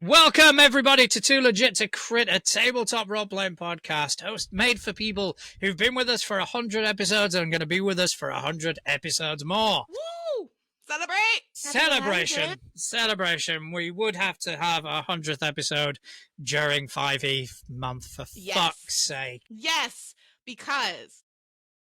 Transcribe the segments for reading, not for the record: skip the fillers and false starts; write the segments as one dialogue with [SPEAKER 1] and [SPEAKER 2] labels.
[SPEAKER 1] Welcome, everybody, to Too Legit to Crit, a tabletop role-playing podcast made for people who've been with us for 100 episodes and are going to be with us for 100 episodes more.
[SPEAKER 2] Woo! Celebrate!
[SPEAKER 1] Celebration. We would have to have a 100th episode during 5e month, for fuck's sake.
[SPEAKER 2] Yes, because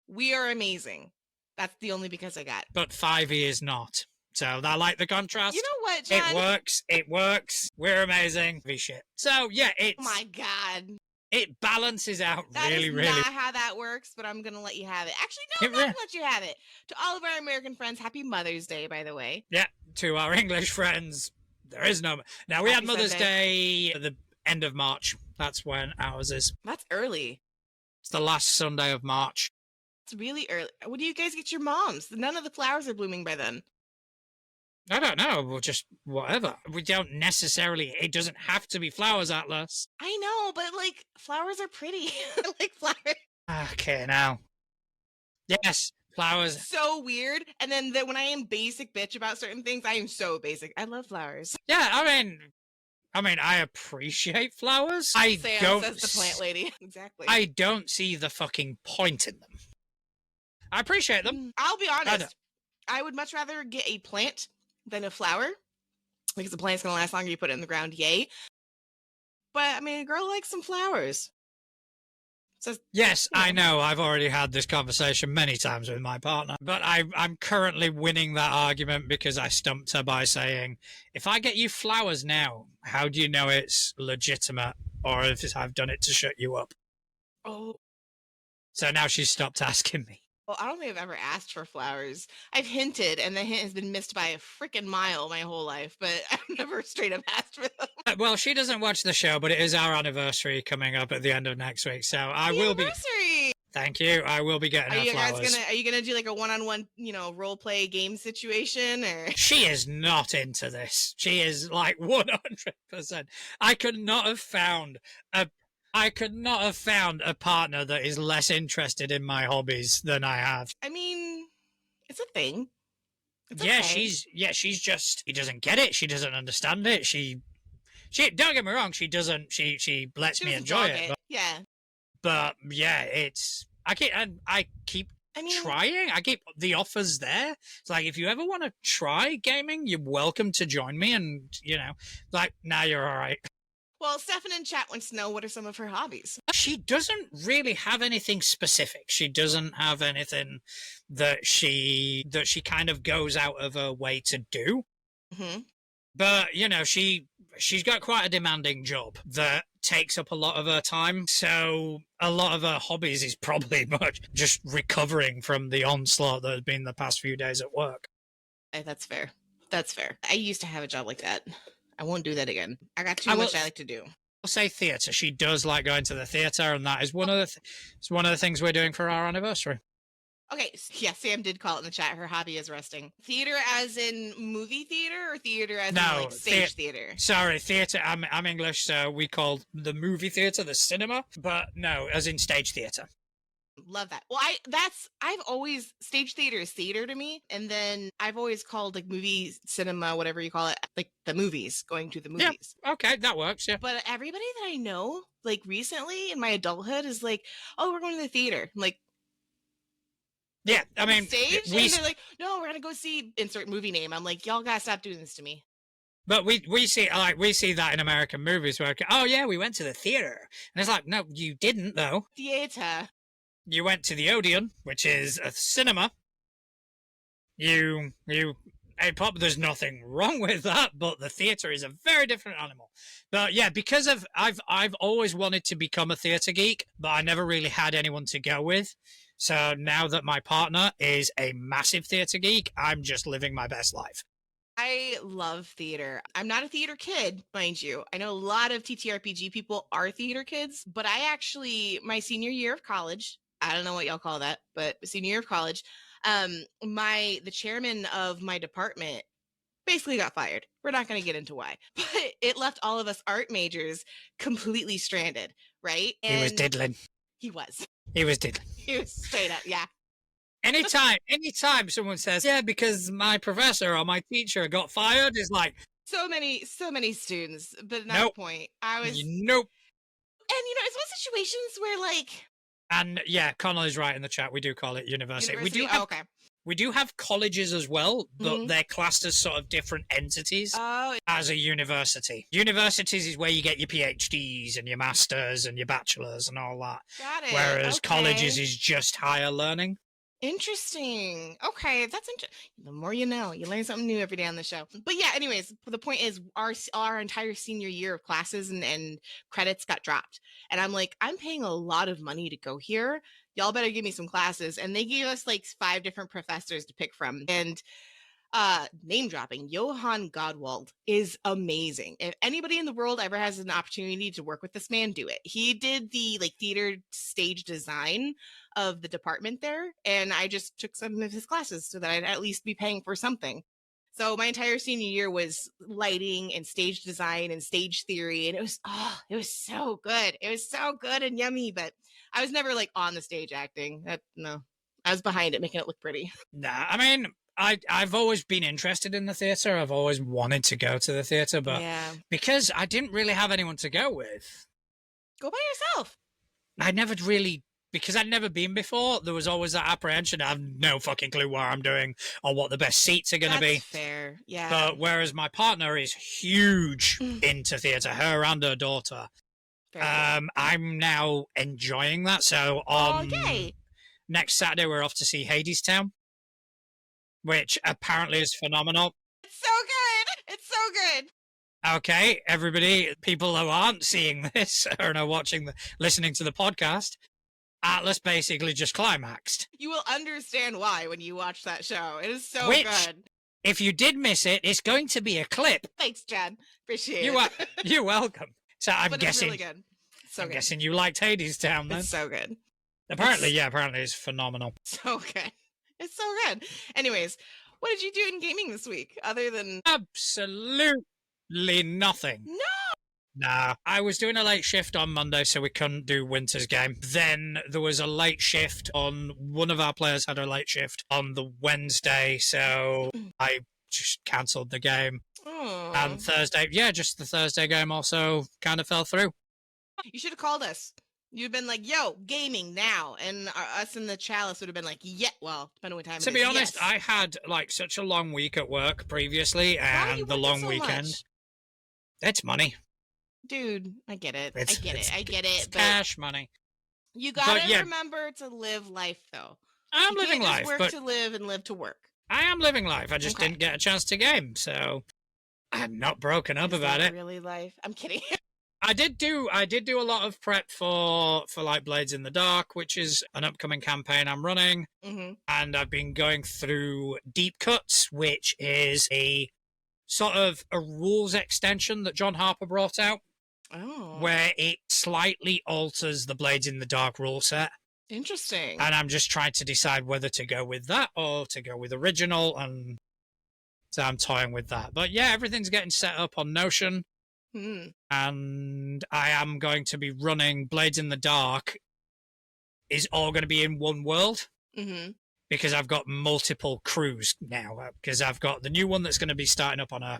[SPEAKER 2] we are amazing. That's the only because I got.
[SPEAKER 1] But 5e is not. So I like the contrast.
[SPEAKER 2] You know what, John?
[SPEAKER 1] It works. We're amazing. Shit. So yeah, it's...
[SPEAKER 2] Oh my God.
[SPEAKER 1] It balances out really.
[SPEAKER 2] That is not how that works, but I'm going to let you have it. Actually, no, I'm not going to let you have it. To all of our American friends, happy Mother's Day, by the way.
[SPEAKER 1] Yeah, to our English friends, there is no... Now, we had Mother's Day at the end of March. That's when ours is.
[SPEAKER 2] That's early.
[SPEAKER 1] It's the last Sunday of March.
[SPEAKER 2] It's really early. When do you guys get your moms? None of the flowers are blooming by then.
[SPEAKER 1] I don't know. We'll just whatever. We don't necessarily... It doesn't have to be flowers, Atlas.
[SPEAKER 2] I know, but, like, flowers are pretty. Like, flowers.
[SPEAKER 1] Okay, now. Yes, flowers.
[SPEAKER 2] So weird. And then when I am basic bitch about certain things, I am so basic. I love flowers.
[SPEAKER 1] Yeah, I mean, I appreciate flowers.
[SPEAKER 2] Sam says the plant lady. Exactly.
[SPEAKER 1] I don't see the fucking point in them. I appreciate them.
[SPEAKER 2] I'll be honest. I would much rather get a plant than a flower, because the plant's gonna last longer. You put it in the ground, yay. But I mean, a girl likes some flowers. So,
[SPEAKER 1] yes, I know. I've already had this conversation many times with my partner, but I'm currently winning that argument because I stumped her by saying, if I get you flowers now, how do you know it's legitimate, or if I've done it to shut you up?
[SPEAKER 2] Oh.
[SPEAKER 1] So now she's stopped asking me.
[SPEAKER 2] Well, I don't think I've ever asked for flowers. I've hinted, and the hint has been missed by a freaking mile my whole life, but I've never straight up asked for them.
[SPEAKER 1] Well, she doesn't watch the show, but it is our anniversary coming up at the end of next week, so I will be...
[SPEAKER 2] Anniversary!
[SPEAKER 1] Thank you. I will be getting her flowers.
[SPEAKER 2] Are you gonna do like a one-on-one, role play game situation, or?
[SPEAKER 1] She is not into this. She is like 100%. I could not have found a partner that is less interested in my hobbies than I have.
[SPEAKER 2] I mean, it's a thing. It's
[SPEAKER 1] yeah,
[SPEAKER 2] okay.
[SPEAKER 1] she's just, she doesn't get it. She doesn't understand it. She don't get me wrong. She lets me enjoy it. But yeah, I keep trying. I keep the offers there. It's like, if you ever want to try gaming, you're welcome to join me. And now you're all right.
[SPEAKER 2] Well, Stefan in chat wants to know what are some of her hobbies.
[SPEAKER 1] She doesn't really have anything specific. She doesn't have anything that she kind of goes out of her way to do.
[SPEAKER 2] Mm-hmm.
[SPEAKER 1] But, she's got quite a demanding job that takes up a lot of her time. So a lot of her hobbies is probably much just recovering from the onslaught that has been the past few days at work.
[SPEAKER 2] That's fair. I used to have a job like that. I won't do that again. I got too much I like to do.
[SPEAKER 1] I'll say theatre. She does like going to the theatre, and that is one of the things we're doing for our anniversary.
[SPEAKER 2] Okay, yeah, Sam did call it in the chat. Her hobby is resting. Theater as in movie theater, or theater as in stage theater?
[SPEAKER 1] Sorry, theatre. I'm English, so we call the movie theatre the cinema, but no, as in stage theatre.
[SPEAKER 2] Love that. Well, I've always, stage theater is theater to me, and then I've always called like movie cinema, whatever you call it, like the movies, going to the movies.
[SPEAKER 1] Yeah, okay, that works. Yeah.
[SPEAKER 2] But everybody that I know, like recently in my adulthood, is like, "Oh, we're going to the theater." I'm like,
[SPEAKER 1] yeah, I mean,
[SPEAKER 2] stage, and they're like, "No, we're gonna go see insert movie name." I'm like, "Y'all gotta stop doing this to me."
[SPEAKER 1] But we see that in American movies where, oh yeah, we went to the theater, and it's like, no, you didn't though.
[SPEAKER 2] Theater.
[SPEAKER 1] You went to the Odeon, which is a cinema. There's nothing wrong with that, but the theater is a very different animal. But yeah, because of I've always wanted to become a theater geek, but I never really had anyone to go with. So now that my partner is a massive theater geek, I'm just living my best life.
[SPEAKER 2] I love theater. I'm not a theater kid, mind you. I know a lot of TTRPG people are theater kids, but I actually, my senior year of college, I don't know what y'all call that, but senior year of college, the chairman of my department basically got fired. We're not going to get into why, but it left all of us art majors completely stranded, right?
[SPEAKER 1] And he was diddling.
[SPEAKER 2] He was
[SPEAKER 1] diddling.
[SPEAKER 2] He was straight up, yeah.
[SPEAKER 1] Anytime someone says, yeah, because my professor or my teacher got fired, is like,
[SPEAKER 2] So many students, but at that
[SPEAKER 1] Nope.
[SPEAKER 2] point, I was,
[SPEAKER 1] Nope.
[SPEAKER 2] and it's one situations where like
[SPEAKER 1] And yeah, Connell is right in the chat. We do call it university. We
[SPEAKER 2] university.
[SPEAKER 1] do
[SPEAKER 2] Oh,
[SPEAKER 1] have
[SPEAKER 2] okay.
[SPEAKER 1] we do have colleges as well, but
[SPEAKER 2] Hmm.
[SPEAKER 1] they're classed as sort of different entities
[SPEAKER 2] Oh,
[SPEAKER 1] as a university. Universities is where you get your PhDs and your masters and your bachelors and all that.
[SPEAKER 2] got it.
[SPEAKER 1] Whereas colleges
[SPEAKER 2] Okay.
[SPEAKER 1] is just higher learning.
[SPEAKER 2] Interesting. Okay, that's interesting. The more you know, you learn something new every day on the show. But yeah, anyways, the point is our entire senior year of classes and credits got dropped. And I'm like, I'm paying a lot of money to go here. Y'all better give me some classes. And they gave us like 5 different professors to pick from. And name dropping, Johann Godwald is amazing. If anybody in the world ever has an opportunity to work with this man, do it. He did the like theater stage design of the department there, and I just took some of his classes so that I'd at least be paying for something. So my entire senior year was lighting and stage design and stage theory, and it was so good. It was so good and yummy, but I was never like on the stage acting. No. I was behind it making it look pretty.
[SPEAKER 1] Nah, I mean, I've always been interested in the theatre. I've always wanted to go to the theatre, but
[SPEAKER 2] Yeah.
[SPEAKER 1] because I didn't really have anyone to go with,
[SPEAKER 2] Go by yourself.
[SPEAKER 1] I never really, because I'd never been before, there was always that apprehension. I have no fucking clue what I'm doing or what the best seats are going to
[SPEAKER 2] That's
[SPEAKER 1] be.
[SPEAKER 2] fair. Yeah.
[SPEAKER 1] But whereas my partner is huge into theatre, her and her daughter, I'm now enjoying that. So on
[SPEAKER 2] yay.
[SPEAKER 1] next Saturday, we're off to see Hades Town, which apparently is phenomenal.
[SPEAKER 2] It's so good. It's so good.
[SPEAKER 1] Okay, everybody, people who aren't seeing this or are listening to the podcast, Atlas basically just climaxed.
[SPEAKER 2] You will understand why when you watch that show. It is so
[SPEAKER 1] Which,
[SPEAKER 2] good.
[SPEAKER 1] if you did miss it, it's going to be a clip.
[SPEAKER 2] Thanks, Jen. Appreciate it.
[SPEAKER 1] You're welcome. So I'm
[SPEAKER 2] but
[SPEAKER 1] guessing.
[SPEAKER 2] It's really good. So
[SPEAKER 1] I'm
[SPEAKER 2] good.
[SPEAKER 1] guessing you liked Hades Town then.
[SPEAKER 2] It's so good.
[SPEAKER 1] Apparently it's phenomenal.
[SPEAKER 2] So good. It's so good. Anyways, what did you do in gaming this week other than
[SPEAKER 1] absolutely nothing?
[SPEAKER 2] No.
[SPEAKER 1] Nah, I was doing a late shift on Monday, so we couldn't do Winter's game. Then there was a late shift on one of our players had a late shift on the Wednesday, so I just cancelled the game.
[SPEAKER 2] Aww.
[SPEAKER 1] And Thursday, just the Thursday game also kind of fell through.
[SPEAKER 2] You should have called us. You'd been like, yo, gaming now. And us in the chalice would have been like, yeah, well, depending on what time
[SPEAKER 1] to be honest, I had like such a long week at work previously and the long weekend. Much? It's money.
[SPEAKER 2] Dude, I get it. I get it.
[SPEAKER 1] It's cash money.
[SPEAKER 2] You gotta remember to live life, though.
[SPEAKER 1] I'm living life.
[SPEAKER 2] Work to live and live to work.
[SPEAKER 1] I am living life. I just didn't get a chance to game, so I'm not broken up about it.
[SPEAKER 2] Really life? I'm kidding.
[SPEAKER 1] I did do a lot of prep for like Blades in the Dark, which is an upcoming campaign I'm running, and I've been going through Deep Cuts, which is a sort of a rules extension that John Harper brought out.
[SPEAKER 2] Oh.
[SPEAKER 1] Where it slightly alters the Blades in the Dark rule set.
[SPEAKER 2] Interesting.
[SPEAKER 1] And I'm just trying to decide whether to go with that or to go with original, and so I'm toying with that. But yeah, everything's getting set up on Notion, and I am going to be running Blades in the Dark is all going to be in one world. Because I've got multiple crews now, because I've got the new one that's going to be starting up on a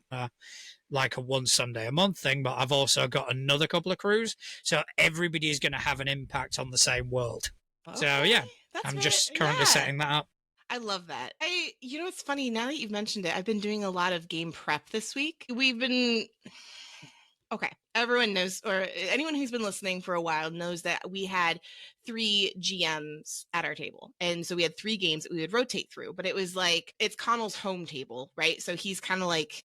[SPEAKER 1] one Sunday a month thing, but I've also got another couple of crews, so everybody is going to have an impact on the same world. Okay. So yeah, I'm just currently setting that up.
[SPEAKER 2] I love that. It's funny, now that you've mentioned it, I've been doing a lot of game prep this week. Everyone knows, or anyone who's been listening for a while knows that we had 3 GMs at our table. And so we had 3 games that we would rotate through, but it was like, it's Connell's home table, right? So he's kind of like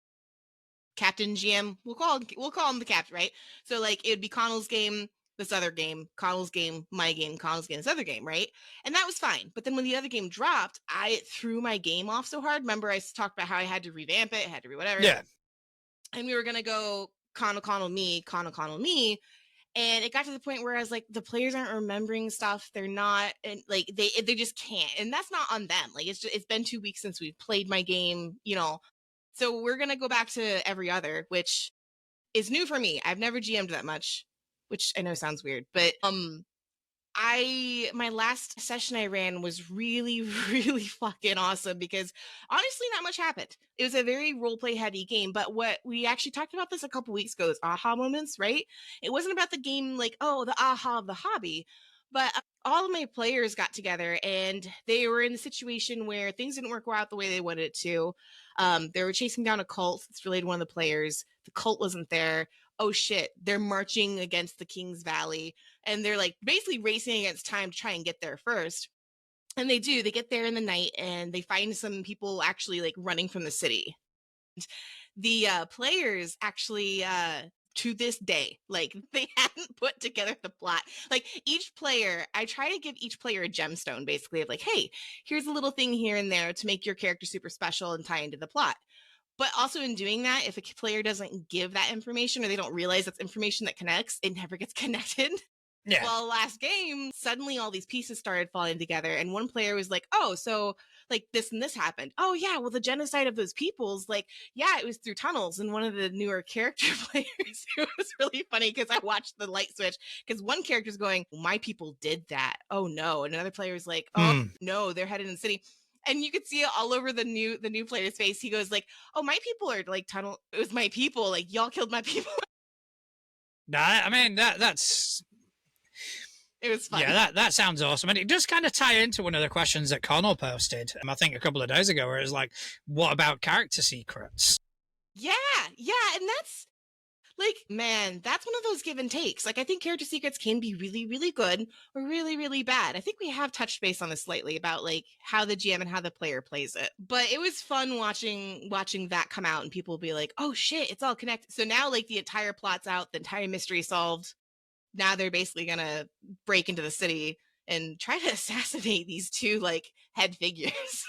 [SPEAKER 2] Captain GM. We'll call him the captain, right? So like, it would be Connell's game, this other game, Connell's game, my game, Connell's game, this other game, right? And that was fine. But then when the other game dropped, I threw my game off so hard. Remember I talked about how I had to revamp it, had to whatever.
[SPEAKER 1] Yeah.
[SPEAKER 2] And we were going to go Connell, me. And it got to the point where I was like, the players aren't remembering stuff. They're not, and like, they just can't. And that's not on them. Like, it's been 2 weeks since we've played my game, So we're going to go back to every other, which is new for me. I've never GM'd that much, which I know sounds weird, but My last session I ran was really, really fucking awesome because honestly, not much happened. It was a very role play heavy game, but what we actually talked about this a couple weeks ago is aha moments, right? It wasn't about the game like, oh, the aha of the hobby, but all of my players got together and they were in a situation where things didn't work out the way they wanted it to. They were chasing down a cult that's related to one of the players. The cult wasn't there. Oh shit, they're marching against the King's Valley and they're like basically racing against time to try and get there first. And they do. They get there in the night and they find some people actually like running from the city. The players actually to this day like they hadn't put together the plot. Like each player, I try to give each player a gemstone basically of like, hey, here's a little thing here and there to make your character super special and tie into the plot. But also in doing that, if a player doesn't give that information or they don't realize that's information that connects, it never gets connected.
[SPEAKER 1] Yeah.
[SPEAKER 2] Well, last game, suddenly all these pieces started falling together, and one player was like, "Oh, so like this and this happened. Oh yeah, well the genocide of those peoples, like yeah, it was through tunnels." And one of the newer character players, it was really funny because I watched the light switch because one character's going, "My people did that. Oh no," and another player was like, "Oh no, they're headed in the city." And you could see it all over the new player's face. He goes like, "Oh, my people are like tunnel. It was my people. Like y'all killed my people."
[SPEAKER 1] No, I mean that's
[SPEAKER 2] It was fun.
[SPEAKER 1] yeah, that sounds awesome, and it does kind of tie into one of the questions that Connell posted. I think a couple of days ago, where it was like, "What about character secrets?"
[SPEAKER 2] Yeah, yeah, and that's like, man, that's one of those give and takes. Like, I think character secrets can be really, really good or really, really bad. I think we have touched base on this slightly about like how the GM and how the player plays it. But it was fun watching that come out and people be like, "Oh shit, it's all connected." So now like the entire plot's out, the entire mystery solved. Now they're basically gonna break into the city and try to assassinate these two like head figures,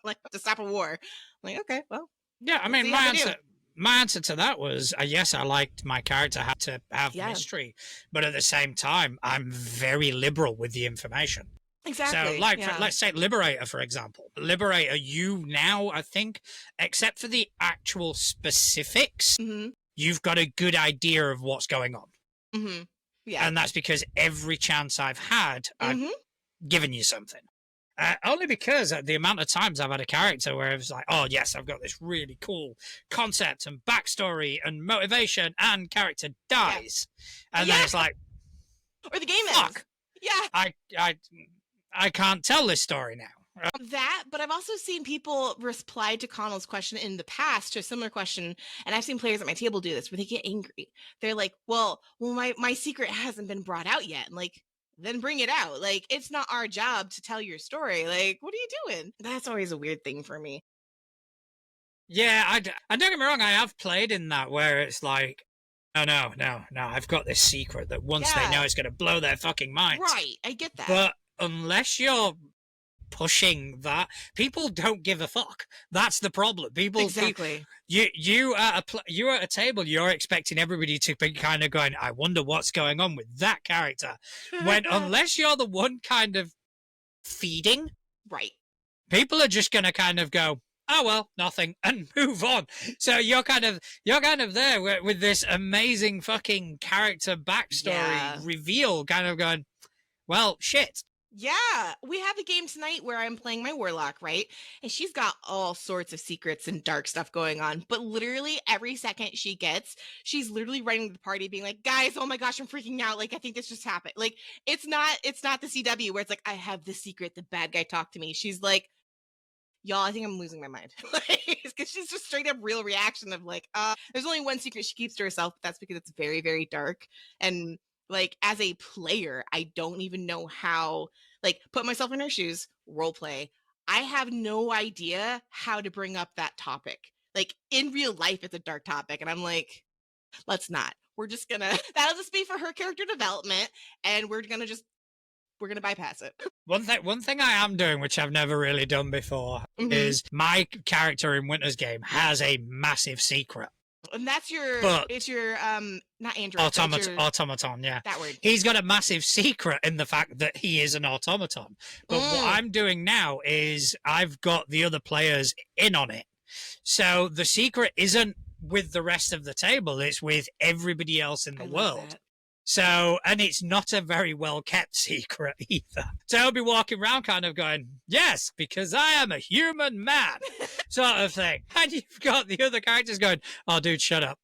[SPEAKER 2] like to stop a war. I'm like, okay, well,
[SPEAKER 1] Yeah, I
[SPEAKER 2] let's
[SPEAKER 1] mean,
[SPEAKER 2] see how they do.
[SPEAKER 1] my answer to that was yes, I liked my character had to have
[SPEAKER 2] Yeah,
[SPEAKER 1] mystery, but at the same time, I'm very liberal with the information. So,
[SPEAKER 2] exactly.
[SPEAKER 1] like,
[SPEAKER 2] Yeah.
[SPEAKER 1] let's say Liberator, for example. Liberator, you now, I think, except for the actual specifics,
[SPEAKER 2] Mm-hmm.
[SPEAKER 1] you've got a good idea of what's going on.
[SPEAKER 2] Mm-hmm. Yeah.
[SPEAKER 1] And that's because every chance I've had, I've
[SPEAKER 2] Mm-hmm.
[SPEAKER 1] given you something. Only because the amount of times I've had a character where it was like, oh, yes, I've got this really cool concept and backstory and motivation, and character dies.
[SPEAKER 2] Yeah.
[SPEAKER 1] And
[SPEAKER 2] Yeah.
[SPEAKER 1] then it's like,
[SPEAKER 2] Or the game ends.
[SPEAKER 1] fuck,
[SPEAKER 2] Yeah.
[SPEAKER 1] I can't tell this story now.
[SPEAKER 2] That, but I've also seen people reply to Connell's question in the past to a similar question, and I've seen players at my table do this where they get angry. They're like, well, my secret hasn't been brought out yet. And like, then bring it out. Like, it's not our job to tell your story. Like, what are you doing? That's always a weird thing for me.
[SPEAKER 1] Yeah, I don't get me wrong, I have played in that where it's like, no, I've got this secret that once they know
[SPEAKER 2] Yeah.
[SPEAKER 1] it's going to blow their fucking minds.
[SPEAKER 2] Right. I get that.
[SPEAKER 1] But unless you're pushing that, people don't give a fuck. That's the problem.
[SPEAKER 2] Exactly.
[SPEAKER 1] You at a table, you're expecting everybody to be kind of going, I wonder what's going on with that character. When unless you're the one kind of feeding,
[SPEAKER 2] Right.
[SPEAKER 1] people are just going to kind of go, oh well, nothing, and move on. So you're kind of there with this amazing fucking character backstory reveal, kind of going, well, shit.
[SPEAKER 2] Yeah, we have a game tonight where I'm playing my warlock, right? And she's got all sorts of secrets and dark stuff going on. But literally every second she gets, she's literally running to the party being like, "Guys, oh my gosh, I'm freaking out. Like I think this just happened." Like it's not the CW where it's like, "I have the secret, the bad guy talked to me." She's like, "Y'all, I think I'm losing my mind." Because she's just straight up real reaction of like, there's only one secret she keeps to herself, but that's because it's very, very dark. And like as a player, I don't even know how, like, put myself in her shoes, role play. I have no idea how to bring up that topic. Like in real life, it's a dark topic, and I'm like, let's not. We're just gonna that'll just be for her character development, and we're gonna bypass it.
[SPEAKER 1] One thing I am doing, which I've never really done before, is my character in Winter's Game has a massive secret.
[SPEAKER 2] And that's it's your not android,
[SPEAKER 1] automaton, yeah.
[SPEAKER 2] That word.
[SPEAKER 1] He's got a massive secret in the fact that he is an automaton. But what I'm doing now is I've got the other players in on it. So the secret isn't with the rest of the table, it's with everybody else in the world. So, and it's not a very well kept secret either. So I'll be walking around kind of going, yes, because I am a human man, sort of thing. And you've got the other characters going, oh, dude, shut up.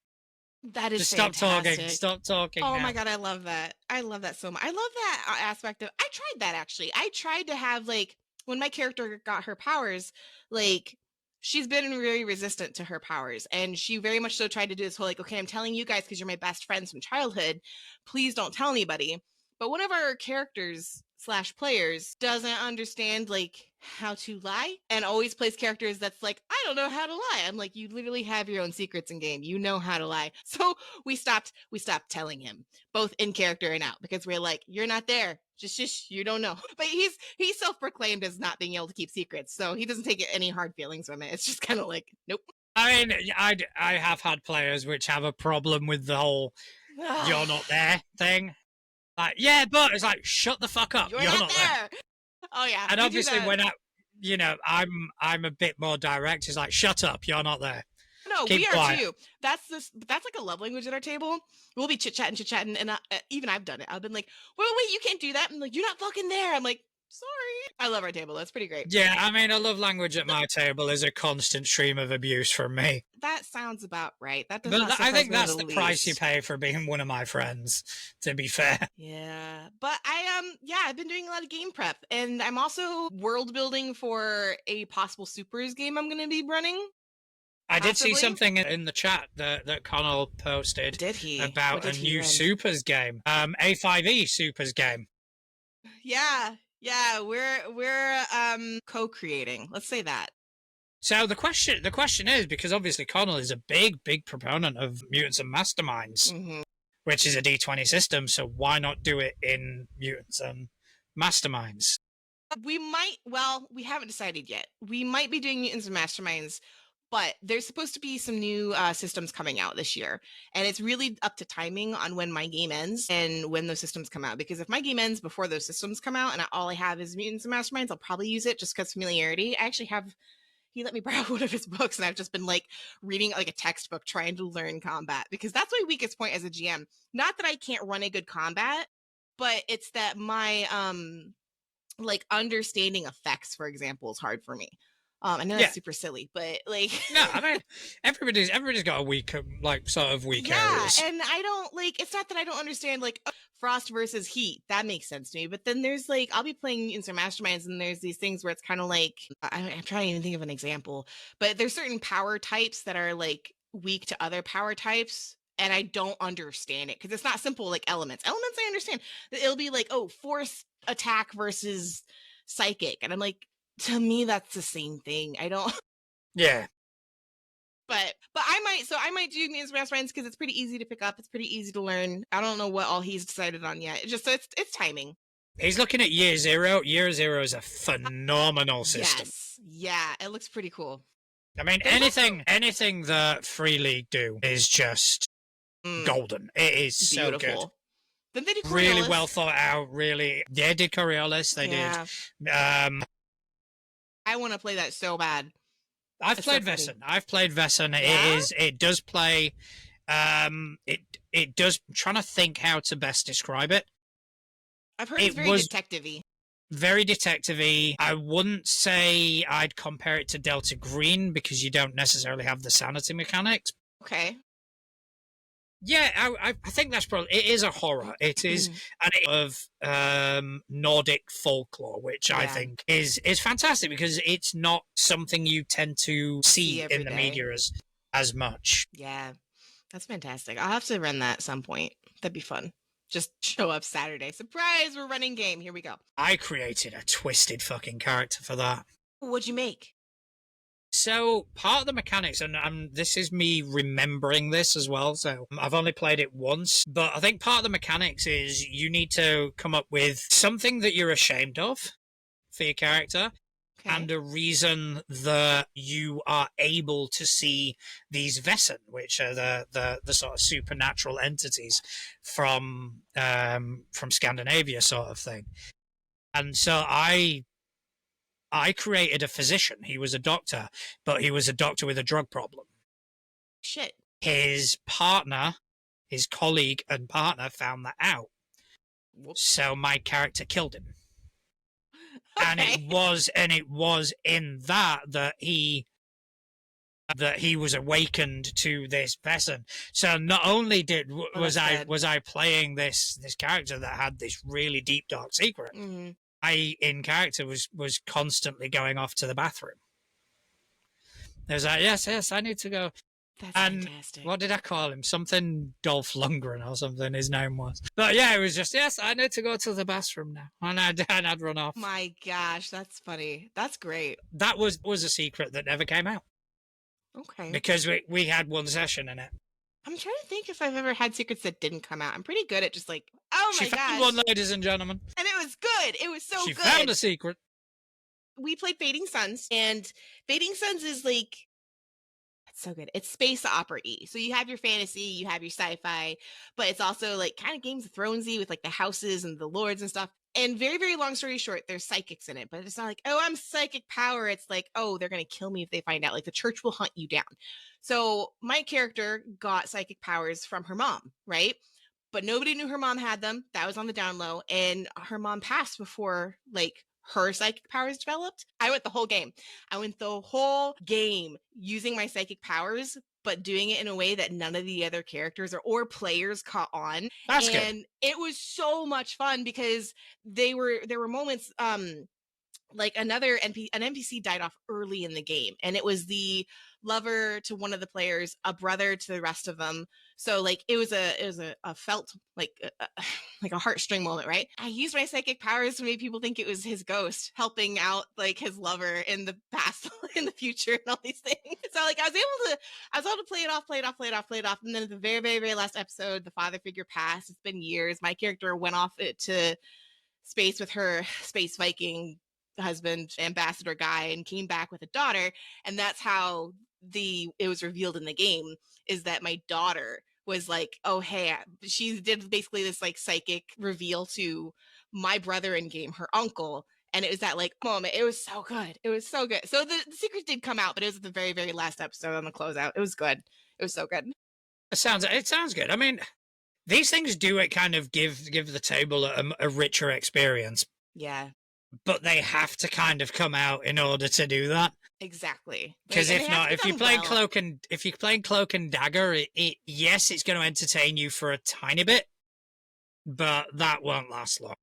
[SPEAKER 2] That is
[SPEAKER 1] Just stop talking.
[SPEAKER 2] fantastic.
[SPEAKER 1] Stop talking
[SPEAKER 2] Oh
[SPEAKER 1] now.
[SPEAKER 2] my god, I love that. I love that so much. I love that aspect of. I tried that actually. I tried to have like when my character got her powers, like she's been very resistant to her powers, and she very much so tried to do this whole like, okay, I'm telling you guys because you're my best friends from childhood. Please don't tell anybody. But one of our characters slash players doesn't understand like how to lie and always plays characters that's like, I don't know how to lie. I'm like, you literally have your own secrets in game. You know how to lie. So we stopped telling him both in character and out because we're like, you're not there. Just you don't know. But he's self-proclaimed as not being able to keep secrets. So he doesn't take any hard feelings from it. It's just kind of like, nope.
[SPEAKER 1] I mean, I have had players which have a problem with the whole "you're not there" thing. Like, yeah, but it's like, shut the fuck up.
[SPEAKER 2] You're
[SPEAKER 1] You're
[SPEAKER 2] not
[SPEAKER 1] not there.
[SPEAKER 2] there. Oh yeah.
[SPEAKER 1] And
[SPEAKER 2] we do
[SPEAKER 1] obviously,
[SPEAKER 2] that.
[SPEAKER 1] when I'm a bit more direct. It's like, shut up. You're not there.
[SPEAKER 2] No,
[SPEAKER 1] Keep
[SPEAKER 2] we are
[SPEAKER 1] quiet.
[SPEAKER 2] too. That's like a love language at our table. We'll be chit chatting, and even I've done it. I've been like, wait, you can't do that. I'm like, you're not fucking there. I'm like, sorry. I love our table. That's pretty great.
[SPEAKER 1] Yeah, I mean, a love language at my table is a constant stream of abuse from me.
[SPEAKER 2] That sounds about right. That does
[SPEAKER 1] But
[SPEAKER 2] not.
[SPEAKER 1] I think
[SPEAKER 2] surprise me in
[SPEAKER 1] that's the price you
[SPEAKER 2] least.
[SPEAKER 1] pay for being one of my friends, to be fair.
[SPEAKER 2] Yeah, but I've been doing a lot of game prep, and I'm also world building for a possible supers game I'm going to be running.
[SPEAKER 1] I did see
[SPEAKER 2] Possibly.
[SPEAKER 1] something in the chat that Connell posted
[SPEAKER 2] Did he? What
[SPEAKER 1] about a
[SPEAKER 2] did he
[SPEAKER 1] new
[SPEAKER 2] run?
[SPEAKER 1] Supers game, A5E Supers game.
[SPEAKER 2] Yeah, we're co-creating. Let's say that.
[SPEAKER 1] So the question is, because obviously Connell is a big proponent of Mutants and Masterminds,
[SPEAKER 2] Mhm.
[SPEAKER 1] which is a D20 system, so why not do it in Mutants and Masterminds?
[SPEAKER 2] We haven't decided yet. We might be doing Mutants and Masterminds, but there's supposed to be some new systems coming out this year. And it's really up to timing on when my game ends and when those systems come out. Because if my game ends before those systems come out and all I have is Mutants and Masterminds, I'll probably use it just because familiarity. I actually have. He let me borrow one of his books, and I've just been like reading like a textbook trying to learn combat because that's my weakest point as a GM. Not that I can't run a good combat, but it's that my like understanding effects, for example, is hard for me. I know that's super silly, but like
[SPEAKER 1] No, I mean everybody's got a weak sort of weak areas.
[SPEAKER 2] and I don't like. It's not that I don't understand like frost versus heat. That makes sense to me. But then there's like I'll be playing in some masterminds, and there's these things where it's kind of like I'm trying to even think of an example, but there's certain power types that are like weak to other power types. And I don't understand it because it's not simple like elements. Elements I understand. It'll be like, oh, force attack versus psychic. And I'm like, to me, that's the same thing. I don't.
[SPEAKER 1] Yeah.
[SPEAKER 2] But I might do Mutants Masterminds because it's pretty easy to pick up. It's pretty easy to learn. I don't know what all he's decided on yet. It's timing.
[SPEAKER 1] He's looking at Year Zero. Year Zero is a phenomenal system.
[SPEAKER 2] Yes. Yeah, it looks pretty cool.
[SPEAKER 1] I mean, anything that Free League do is just golden. It is so
[SPEAKER 2] beautiful.
[SPEAKER 1] good.
[SPEAKER 2] Then they did Coriolis.
[SPEAKER 1] Really well thought out. Really, they did Coriolis. They did.
[SPEAKER 2] I want to play that so bad.
[SPEAKER 1] I've played Vesson.
[SPEAKER 2] Yeah?
[SPEAKER 1] It does play. It does. I'm trying to think how to best describe it.
[SPEAKER 2] I've heard it's very detective-y.
[SPEAKER 1] Very detective-y. I wouldn't say I'd compare it to Delta Green because you don't necessarily have the sanity mechanics.
[SPEAKER 2] Okay.
[SPEAKER 1] Yeah, I think that's probably it. Is a horror. It is of Nordic folklore, which I think is fantastic because it's not something you tend to see in the media as much.
[SPEAKER 2] Yeah, that's fantastic. I'll have to run that at some point. That'd be fun. Just show up Saturday. Surprise, we're running game. Here we go.
[SPEAKER 1] I created a twisted fucking character for that.
[SPEAKER 2] What'd you make?
[SPEAKER 1] So part of the mechanics, and this is me remembering this as well, so I've only played it once, but I think part of the mechanics is you need to come up with something that you're ashamed of for your character, and a reason that you are able to see these Vesson, which are the sort of supernatural entities from Scandinavia sort of thing. And so I created a physician. He was a doctor, but he was a doctor with a drug problem.
[SPEAKER 2] Shit.
[SPEAKER 1] His partner his colleague and partner found that out.
[SPEAKER 2] Whoops.
[SPEAKER 1] So my character killed him.
[SPEAKER 2] Okay.
[SPEAKER 1] And it was in that he was awakened to this person. So not only was I playing this character that had this really deep dark secret,
[SPEAKER 2] Mm-hmm.
[SPEAKER 1] I in character was constantly going off to the bathroom. I was like, yes, I need to go.
[SPEAKER 2] That's
[SPEAKER 1] and
[SPEAKER 2] fantastic.
[SPEAKER 1] What did I call him? Something Dolph Lundgren or something his name was. But yeah, it was just, yes, I need to go to the bathroom now. And I'd run off.
[SPEAKER 2] My gosh, that's funny. That's great.
[SPEAKER 1] That was a secret that never came out.
[SPEAKER 2] Okay.
[SPEAKER 1] Because we had one session in it.
[SPEAKER 2] I'm trying to think if I've ever had secrets that didn't come out. I'm pretty good at just like, oh my
[SPEAKER 1] She
[SPEAKER 2] gosh.
[SPEAKER 1] found one, ladies and gentlemen.
[SPEAKER 2] And it was good. It was so
[SPEAKER 1] She
[SPEAKER 2] good.
[SPEAKER 1] She found a secret.
[SPEAKER 2] We played Fading Suns, and Fading Suns is like, it's so good. It's space opera-y. So you have your fantasy, you have your sci-fi, but it's also like kind of Games of Thronesy with like the houses and the lords and stuff. And very, very long story short, there's psychics in it, but it's not like, oh, I'm psychic power. It's like, oh, they're going to kill me if they find out. Like the church will hunt you down. So my character got psychic powers from her mom, right? But nobody knew her mom had them. That was on the down low. And her mom passed before like her psychic powers developed. I went the whole game. Using my psychic powers, but doing it in a way that none of the other characters or players caught on.
[SPEAKER 1] That's
[SPEAKER 2] and
[SPEAKER 1] good.
[SPEAKER 2] It was so much fun because there were moments like an NPC died off early in the game, and it was the lover to one of the players, a brother to the rest of them. So like it was a felt like like a heartstring moment, right? I used my psychic powers to make people think it was his ghost helping out like his lover in the past, in the future, and all these things. So like I was able to play it off, and then at the very, very, very last episode, the father figure passed. It's been years. My character went off to space with her space Viking husband, ambassador guy, and came back with a daughter. And that's how it was revealed in the game, is that my daughter was like, oh hey, she did basically this like psychic reveal to my brother in game, her uncle. And it was that like moment. It was so good. So the secret did come out, but it was the very, very last episode on the closeout. It was good. It was so good.
[SPEAKER 1] It sounds good. I mean, these things do it kind of give the table a richer experience.
[SPEAKER 2] Yeah.
[SPEAKER 1] But they have to kind of come out in order to do that.
[SPEAKER 2] Exactly.
[SPEAKER 1] Because if not, if you're playing Cloak and Dagger, yes, it's going to entertain you for a tiny bit, but that won't last long.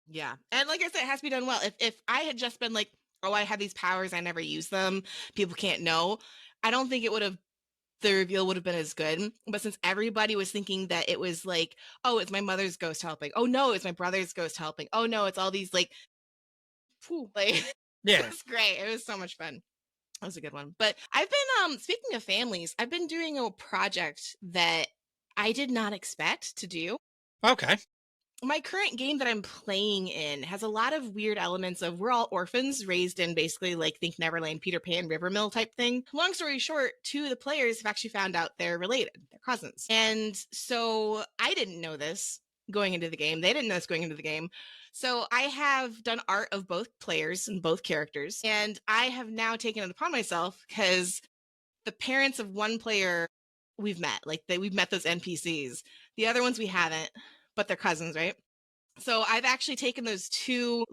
[SPEAKER 2] Yeah. And like I said, it has to be done well. If I had just been like, oh, I have these powers, I never use them, people can't know, I don't think the reveal would have been as good. But since everybody was thinking that it was like, oh, it's my mother's ghost helping. Oh no, it's my brother's ghost helping. Oh no, it's all these like,
[SPEAKER 1] yeah.
[SPEAKER 2] It was great. It was so much fun. That was a good one. But I've been speaking of families, I've been doing a project that I did not expect to do.
[SPEAKER 1] Okay.
[SPEAKER 2] My current game that I'm playing in has a lot of weird elements of, we're all orphans raised in basically like think Neverland, Peter Pan, Rivermill type thing. Long story short, two of the players have actually found out they're related. They're cousins. And so I didn't know this going into the game. They didn't know this going into the game. So I have done art of both players and both characters. And I have now taken it upon myself, because the parents of one player we've met, we've met those NPCs. The other ones we haven't, but they're cousins, right? So I've actually taken those two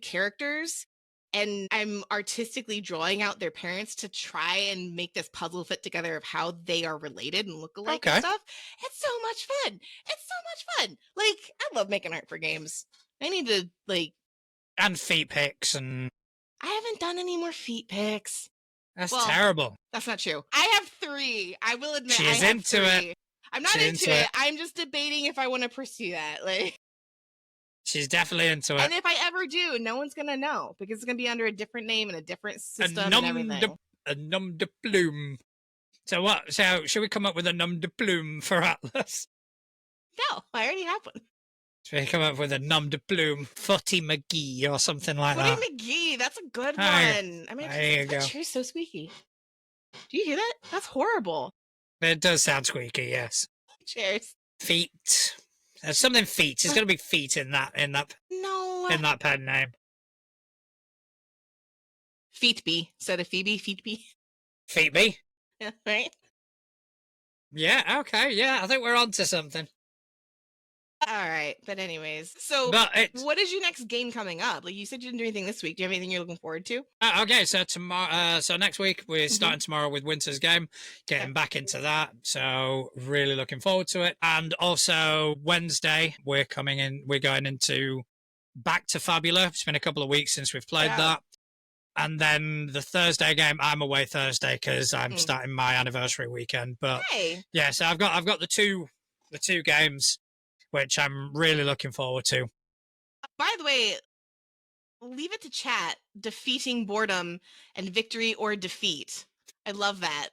[SPEAKER 2] characters, and I'm artistically drawing out their parents to try and make this puzzle fit together of how they are related and look alike and stuff. It's so much fun. Like, I love making art for games. I need to
[SPEAKER 1] and feet pics, and
[SPEAKER 2] I haven't done any more feet pics.
[SPEAKER 1] That's terrible.
[SPEAKER 2] That's not true. I have 3. I will admit
[SPEAKER 1] She's
[SPEAKER 2] I have
[SPEAKER 1] into
[SPEAKER 2] 3.
[SPEAKER 1] it.
[SPEAKER 2] I'm not into it. I'm just debating if I want to pursue that. Like,
[SPEAKER 1] she's definitely into it.
[SPEAKER 2] And if I ever do, no one's gonna know, because it's gonna be under a different name and a different system and everything.
[SPEAKER 1] A nom de plume. So what? So should we come up with a nom de plume for Atlas?
[SPEAKER 2] No, I already have one.
[SPEAKER 1] Should we come up with a nom de plume, Footy McGee or something like that?
[SPEAKER 2] Footy McGee, that's a good one. I mean, that chair's so squeaky. Do you hear that? That's horrible.
[SPEAKER 1] It does sound squeaky, yes.
[SPEAKER 2] Cheers.
[SPEAKER 1] Feet. There's something feet. There's going to be feet in that pen name.
[SPEAKER 2] Feet B. Instead of Phoebe, Feet B.
[SPEAKER 1] Feet B?
[SPEAKER 2] Yeah, right?
[SPEAKER 1] Yeah, okay, yeah, I think we're on to something.
[SPEAKER 2] All right. But anyways, so
[SPEAKER 1] But it's
[SPEAKER 2] what is your next game coming up? Like you said you didn't do anything this week. Do you have anything you're looking forward to?
[SPEAKER 1] okay. So tomorrow, so next week we're
[SPEAKER 2] Mm-hmm.
[SPEAKER 1] starting tomorrow with Winter's Game,
[SPEAKER 2] Okay.
[SPEAKER 1] getting back into that. So really looking forward to it. And also Wednesday we're coming in. We're going into Back to Fabula. It's been a couple of weeks since we've played
[SPEAKER 2] Yeah.
[SPEAKER 1] that. And then the Thursday game, I'm away Thursday because I'm
[SPEAKER 2] Mm.
[SPEAKER 1] starting my anniversary weekend. But
[SPEAKER 2] Hey.
[SPEAKER 1] yeah, so I've got the two games which I'm really looking forward to.
[SPEAKER 2] By the way, leave it to chat. Defeating boredom and victory or defeat. I love that.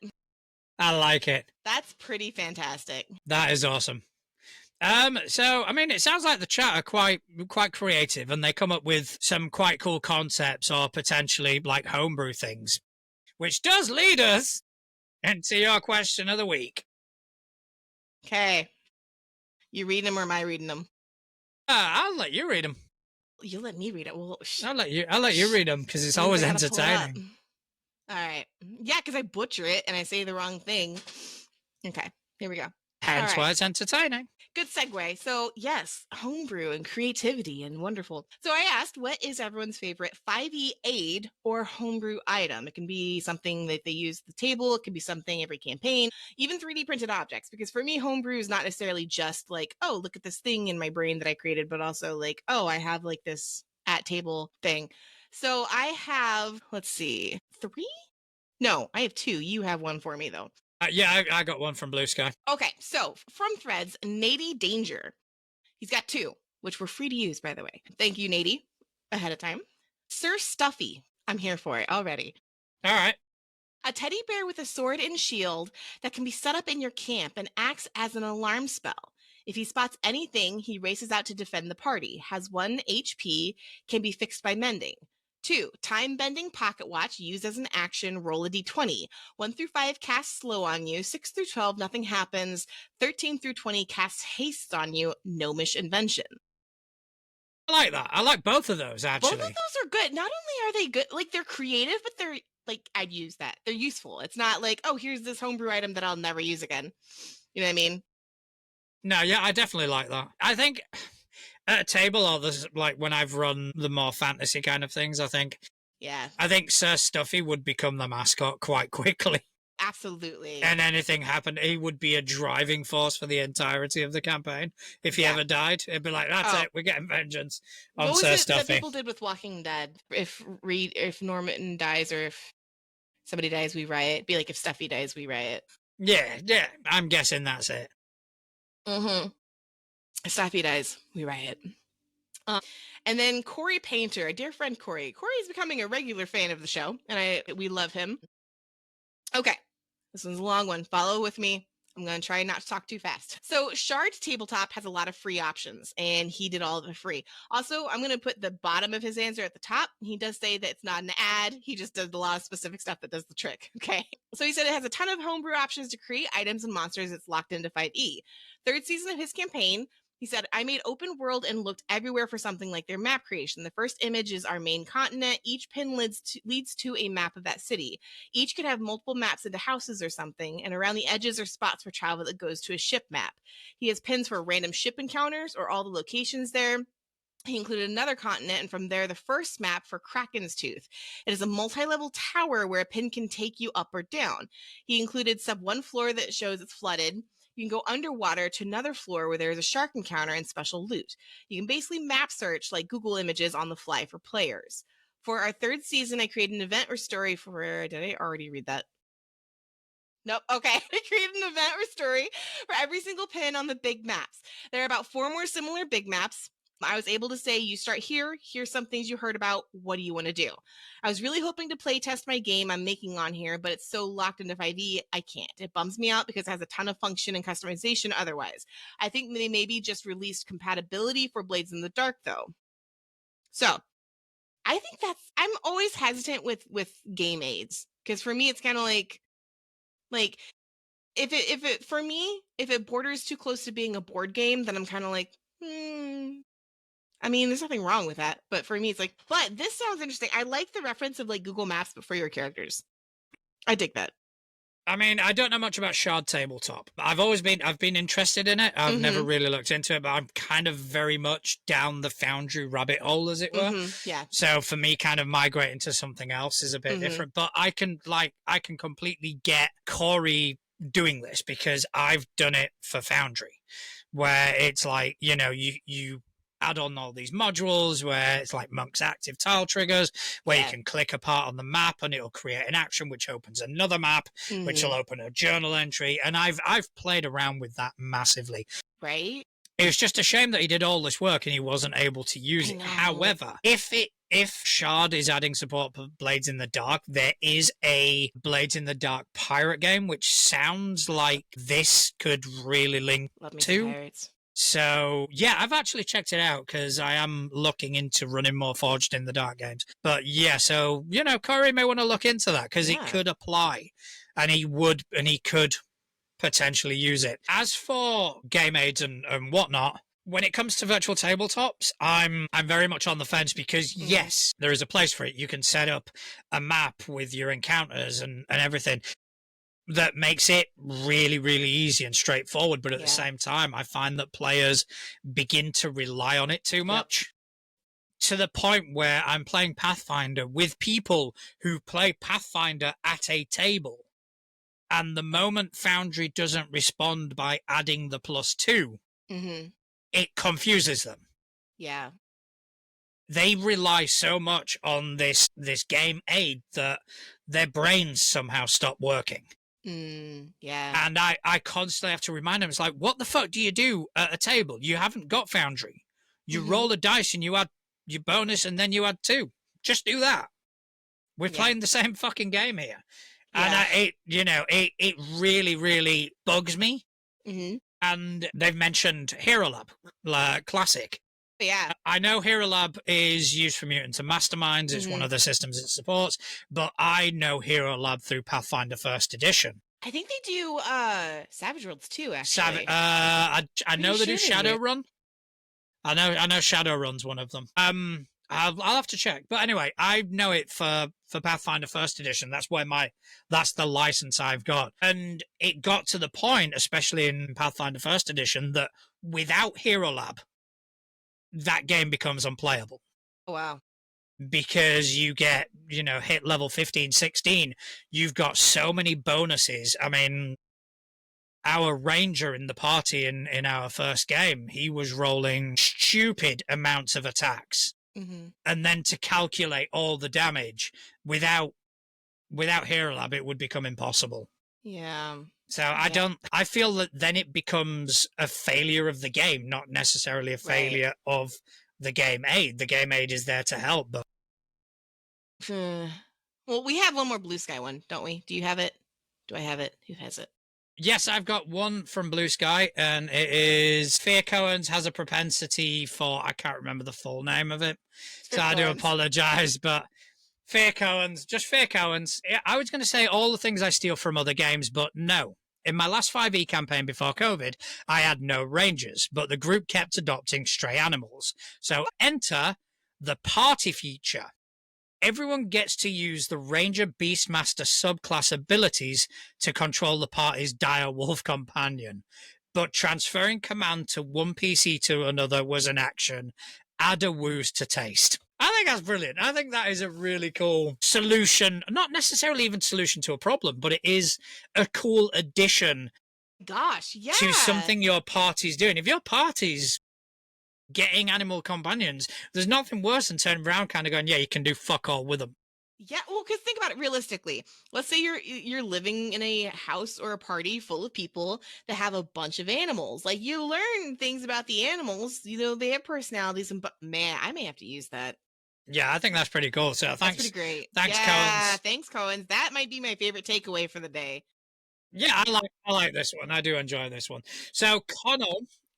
[SPEAKER 1] I like it.
[SPEAKER 2] That's pretty fantastic.
[SPEAKER 1] That is awesome. So I mean, it sounds like the chat are quite creative, and they come up with some quite cool concepts or potentially like homebrew things, which does lead us into your question of the week.
[SPEAKER 2] Okay. You reading them or am I reading them?
[SPEAKER 1] I'll let you read them.
[SPEAKER 2] You let me read it. Well,
[SPEAKER 1] I'll let you read them because it's
[SPEAKER 2] means
[SPEAKER 1] always
[SPEAKER 2] I gotta pull it up.
[SPEAKER 1] entertaining.
[SPEAKER 2] All right. Yeah, because I butcher it and I say the wrong thing. Okay, here we go.
[SPEAKER 1] Hence
[SPEAKER 2] right.
[SPEAKER 1] why it's entertaining.
[SPEAKER 2] Good segue. So, yes, homebrew and creativity and wonderful. So, I asked, what is everyone's favorite 5e aid or homebrew item? It can be something that they use at the table, it can be something every campaign, even 3D printed objects. Because for me, homebrew is not necessarily just like, oh, look at this thing in my brain that I created, but also like, oh, I have like this at table thing. So, I have, let's see, 3? No, I have 2. You have one for me, though.
[SPEAKER 1] Yeah, I got one from Blue Sky.
[SPEAKER 2] Okay, so from Threads, Nady Danger. He's got 2, which were free to use, by the way. Thank you, Nady, ahead of time. Sir Stuffy. I'm here for it already.
[SPEAKER 1] All right.
[SPEAKER 2] A teddy bear with a sword and shield that can be set up in your camp and acts as an alarm spell. If he spots anything, he races out to defend the party, has 1 HP, can be fixed by mending. 2. Time bending pocket watch used as an action, roll a d20. 1 through 5 casts slow on you. 6 through 12, nothing happens. 13 through 20 casts haste on you, gnomish invention.
[SPEAKER 1] I like that. I like both of those actually.
[SPEAKER 2] Both of those are good. Not only are they good, like they're creative, but they're like I'd use that. They're useful. It's not like, oh, here's this homebrew item that I'll never use again. You know what I mean?
[SPEAKER 1] No, yeah, I definitely like that. I think at a table or this like when I've run the more fantasy kind of things, I think
[SPEAKER 2] Yeah,
[SPEAKER 1] Sir Stuffy would become the mascot quite quickly.
[SPEAKER 2] absolutely.
[SPEAKER 1] And anything happened, he would be a driving force for the entirety of the campaign. If he
[SPEAKER 2] Yeah.
[SPEAKER 1] ever died, it'd be like, that's
[SPEAKER 2] Oh.
[SPEAKER 1] it, we're getting vengeance on
[SPEAKER 2] What was
[SPEAKER 1] Sir
[SPEAKER 2] it that
[SPEAKER 1] Stuffy.
[SPEAKER 2] people did with Walking Dead? If Norman dies or if somebody dies, we riot. Be like if Stuffy dies, we riot.
[SPEAKER 1] Yeah, I'm guessing that's it.
[SPEAKER 2] Mm-hmm. If Stuffy dies, we riot. And then Corey Painter, a dear friend Corey. Corey is becoming a regular fan of the show, and we love him. Okay, this one's a long one. Follow with me. I'm going to try not to talk too fast. So, Shard Tabletop has a lot of free options, and he did all of the free. Also, I'm going to put the bottom of his answer at the top. He does say that it's not an ad. He just does a lot of specific stuff that does the trick. Okay. So, he said it has a ton of homebrew options to create items and monsters. It's locked into 5e. Third season of his campaign, he said, I made open world and looked everywhere for something like their map creation. The first image is our main continent. Each pin leads to a map of that city. Each could have multiple maps into houses or something, and around the edges are spots for travel that goes to a ship map. He has pins for random ship encounters or all the locations there. He included another continent, and from there, the first map for Kraken's Tooth. It is a multi-level tower where a pin can take you up or down. He included sub 1 floor that shows it's flooded. You can go underwater to another floor where there is a shark encounter and special loot. You can basically map search like Google Images on the fly for players. For our 3rd season, I created an event or story for... Did I already read that? Nope. Okay. I created an event or story for every single pin on the big maps. There are about 4 more similar big maps. I was able to say, you start here, here's some things you heard about, what do you want to do? I was really hoping to play test my game I'm making on here, but it's so locked into 5e, I can't. It bums me out because it has a ton of function and customization otherwise. I think they maybe just released compatibility for Blades in the Dark, though. So, I think I'm always hesitant with game aids, because for me, it's kind of like, if it borders too close to being a board game, then I'm kind of like, I mean, there's nothing wrong with that. But for me, it's like, but this sounds interesting. I like the reference of like Google Maps, but for your characters. I dig that.
[SPEAKER 1] I mean, I don't know much about Shard Tabletop. I've been interested in it. I've never really looked into it, but I'm kind of very much down the Foundry rabbit hole, as it were.
[SPEAKER 2] Yeah.
[SPEAKER 1] So for me, kind of migrating to something else is a bit different. But I can completely get Corey doing this because I've done it for Foundry, where it's like, you know, you add on all these modules where it's like Monk's active tile triggers, where you can click a part on the map and it'll create an action which opens another map, which will open a journal entry. And I've played around with that massively.
[SPEAKER 2] Right.
[SPEAKER 1] It was just a shame that he did all this work and he wasn't able to use it. However, if Shard is adding support for Blades in the Dark, there is a Blades in the Dark pirate game which sounds like this could really link to.
[SPEAKER 2] Pirates.
[SPEAKER 1] So, yeah, I've actually checked it out because I am looking into running more Forged in the Dark games. But yeah, so, you know, Corey may want to look into that because it could apply and he could potentially use it. As for game aids and whatnot, when it comes to virtual tabletops, I'm very much on the fence because yes, there is a place for it. You can set up a map with your encounters and everything that makes it really, really easy and straightforward. But at the same time, I find that players begin to rely on it too much. To the point where I'm playing Pathfinder with people who play Pathfinder at a table. And the moment Foundry doesn't respond by adding the +2, it confuses them.
[SPEAKER 2] Yeah.
[SPEAKER 1] They rely so much on this game aid that their brains somehow stop working.
[SPEAKER 2] Yeah.
[SPEAKER 1] And I constantly have to remind them, it's like, what the fuck do you do at a table? You haven't got Foundry. You roll a dice and you add your bonus and then you add 2. Just do that. We're playing the same fucking game here. And it really, really bugs me. And they've mentioned Hero Lab Classic.
[SPEAKER 2] Yeah.
[SPEAKER 1] I know Hero Lab is used for Mutants and Masterminds. It's one of the systems it supports. But I know Hero Lab through Pathfinder First Edition.
[SPEAKER 2] I think they do Savage Worlds too, actually.
[SPEAKER 1] I know they do Shadowrun. I know Shadowrun's one of them. I'll have to check. But anyway, I know it for Pathfinder First Edition. That's the license I've got. And it got to the point, especially in Pathfinder First Edition, that without Hero Lab, that game becomes unplayable.
[SPEAKER 2] Oh, wow.
[SPEAKER 1] Because you get, hit level 15, 16, you've got so many bonuses. I mean, our ranger in the party in our first game, he was rolling stupid amounts of attacks. And then to calculate all the damage without Hero Lab, it would become impossible.
[SPEAKER 2] Yeah.
[SPEAKER 1] So I feel that then it becomes a failure of the game, not necessarily a failure of the game aid. The game aid is there to help. But
[SPEAKER 2] well, we have one more Blue Sky one, don't we? Do you have it? Do I have it? Who has it?
[SPEAKER 1] Yes, I've got one from Blue Sky, and it is Fear Cohen's has a propensity for, I can't remember the full name of it, so I do apologize, but Fear Cohen's. I was going to say all the things I steal from other games, but no. In my last 5e campaign before COVID, I had no rangers, but the group kept adopting stray animals. So enter the party feature. Everyone gets to use the Ranger Beastmaster subclass abilities to control the party's dire wolf companion. But transferring command to one PC to another was an action. Add a woos to taste. I think that's brilliant. I think that is a really cool solution. Not necessarily even solution to a problem, but it is a cool addition.
[SPEAKER 2] Gosh, yeah.
[SPEAKER 1] To something your party's doing. If your party's getting animal companions, there's nothing worse than turning around kind of going, yeah, you can do fuck all with them.
[SPEAKER 2] Yeah, well, because think about it realistically. Let's say you're living in a house or a party full of people that have a bunch of animals. Like, you learn things about the animals. They have personalities, and man, I may have to use that.
[SPEAKER 1] Yeah, I think that's pretty cool. So thanks.
[SPEAKER 2] That's pretty great.
[SPEAKER 1] Thanks, Cohen's.
[SPEAKER 2] Thanks, Cohen's. That might be my favorite takeaway for the day.
[SPEAKER 1] Yeah, I like this one. I do enjoy this one. So Connor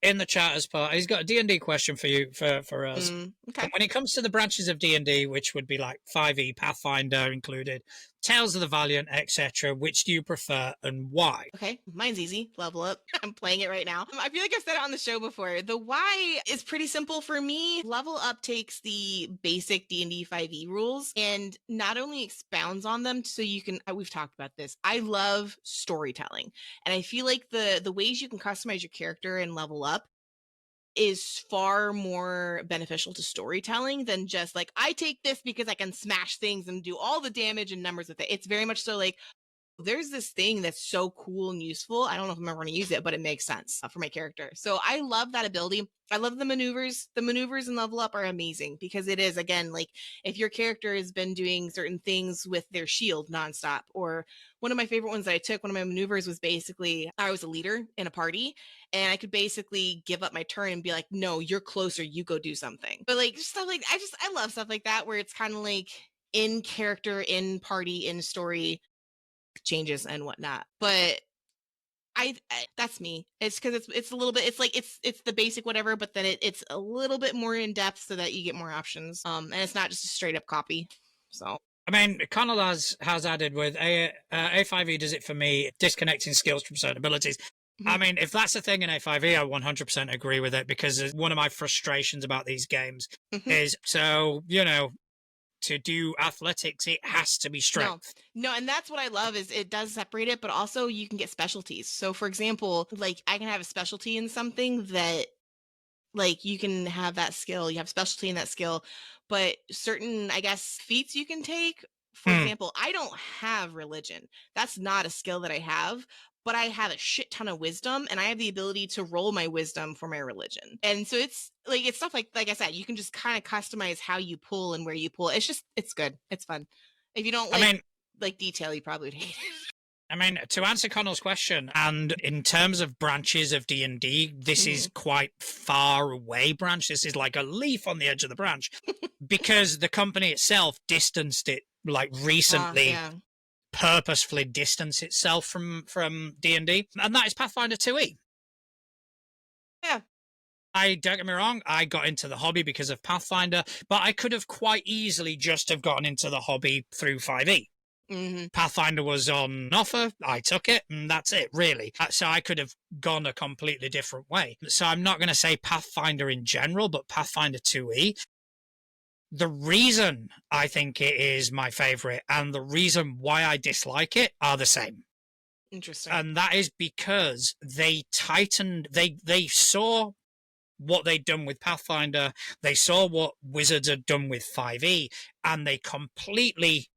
[SPEAKER 1] in the chat as part, he's got a D&D question for you, for us.
[SPEAKER 2] Okay.
[SPEAKER 1] When it comes to the branches of D&D, which would be like 5e, Pathfinder included, Tales of the Valiant, etc. Which do you prefer and why?
[SPEAKER 2] Okay, mine's easy. Level up. I'm playing it right now. I feel like I've said it on the show before. The why is pretty simple for me. Level up takes the basic D&D 5e rules and not only expounds on them so you can we've talked about this. I love storytelling. And I feel like the ways you can customize your character and level up is far more beneficial to storytelling than just like I take this because I can smash things and do all the damage and numbers with it. It's very much so like there's this thing that's so cool and useful. I don't know if I'm ever going to use it, but it makes sense for my character. So I love that ability. I love the maneuvers. The maneuvers in level up are amazing because it is, again, like if your character has been doing certain things with their shield nonstop, or one of my favorite ones that I took, one of my maneuvers was basically I was a leader in a party and I could basically give up my turn and be like, no, you're closer. You go do something. But like stuff like I love stuff like that where it's kind of like in character, in party, in story changes and whatnot. But I that's me. It's because it's a little bit. It's like it's the basic whatever, but then it's a little bit more in depth so that you get more options. And it's not just a straight up copy. So
[SPEAKER 1] I mean, Connell has added with A5E does it for me, disconnecting skills from certain abilities. I mean, if that's a thing in A5E, I 100% agree with it because one of my frustrations about these games is so, to do athletics, it has to be strength.
[SPEAKER 2] No, and that's what I love is it does separate it, but also you can get specialties. So for example, like I can have a specialty in something that like you can have that skill, you have specialty in that skill, but certain, I guess, feats you can take. For example, I don't have religion. That's not a skill that I have, but I have a shit ton of wisdom and I have the ability to roll my wisdom for my religion. And so it's stuff like I said, you can just kind of customize how you pull and where you pull. It's good. It's fun. If you don't like detail, you probably would hate it.
[SPEAKER 1] I mean, to answer Connell's question, and in terms of branches of D&D, this is quite far away branch. This is like a leaf on the edge of the branch because the company itself distanced it like recently, purposefully distanced itself from D&D, and that is Pathfinder 2e.
[SPEAKER 2] Yeah.
[SPEAKER 1] I don't get me wrong, I got into the hobby because of Pathfinder, but I could have quite easily just have gotten into the hobby through 5e. Pathfinder was on offer, I took it, and that's it, really. So I could have gone a completely different way. So I'm not going to say Pathfinder in general, but Pathfinder 2e. The reason I think it is my favorite and the reason why I dislike it are the same.
[SPEAKER 2] Interesting.
[SPEAKER 1] And that is because they tightened, they saw what they'd done with Pathfinder, they saw what Wizards had done with 5e, and they completely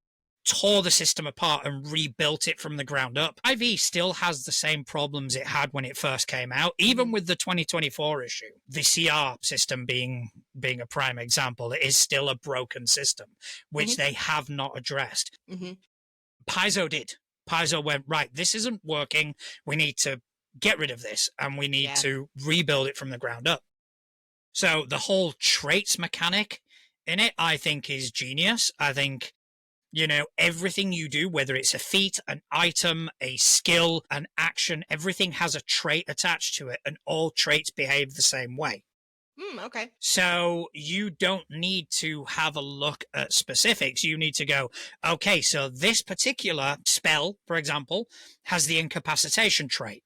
[SPEAKER 1] tore the system apart and rebuilt it from the ground up. 5e still has the same problems it had when it first came out, even with the 2024 issue. The CR system being a prime example, it is still a broken system, which they have not addressed. Paizo did. Paizo went, right, this isn't working. We need to get rid of this, and we need to rebuild it from the ground up. So the whole traits mechanic in it, I think, is genius. I think everything you do, whether it's a feat, an item, a skill, an action, everything has a trait attached to it, and all traits behave the same way.
[SPEAKER 2] Okay.
[SPEAKER 1] So you don't need to have a look at specifics. You need to go, okay, so this particular spell, for example, has the incapacitation trait.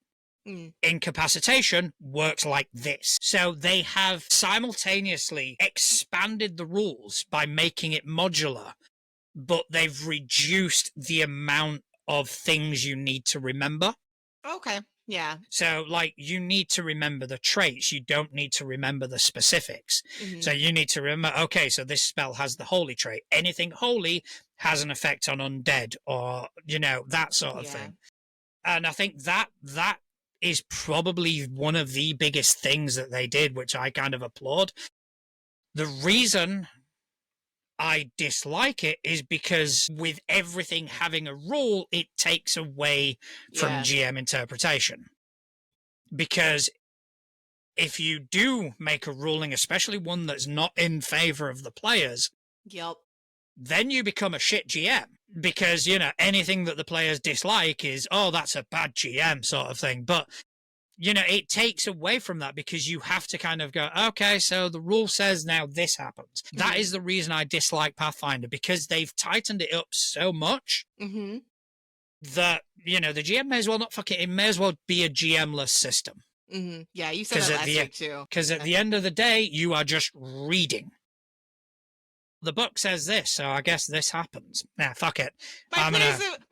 [SPEAKER 1] Incapacitation works like this. So they have simultaneously expanded the rules by making it modular, but they've reduced the amount of things you need to remember.
[SPEAKER 2] Okay. Yeah.
[SPEAKER 1] So, you need to remember the traits. You don't need to remember the specifics. So you need to remember, okay, so this spell has the holy trait. Anything holy has an effect on undead or, that sort of thing. And I think that is probably one of the biggest things that they did, which I kind of applaud. The reason I dislike it is because with everything having a rule, it takes away from GM interpretation. Because if you do make a ruling, especially one that's not in favor of the players, then you become a shit GM. Because, anything that the players dislike is, oh, that's a bad GM sort of thing. But it takes away from that because you have to kind of go, okay, so the rule says now this happens. That is the reason I dislike Pathfinder, because they've tightened it up so much that, the GM may as well not it may as well be a GM-less system.
[SPEAKER 2] Yeah, you said that last week too.
[SPEAKER 1] Because at the end of the day, you are just reading. The book says this, so I guess this happens. Nah, fuck it.
[SPEAKER 2] My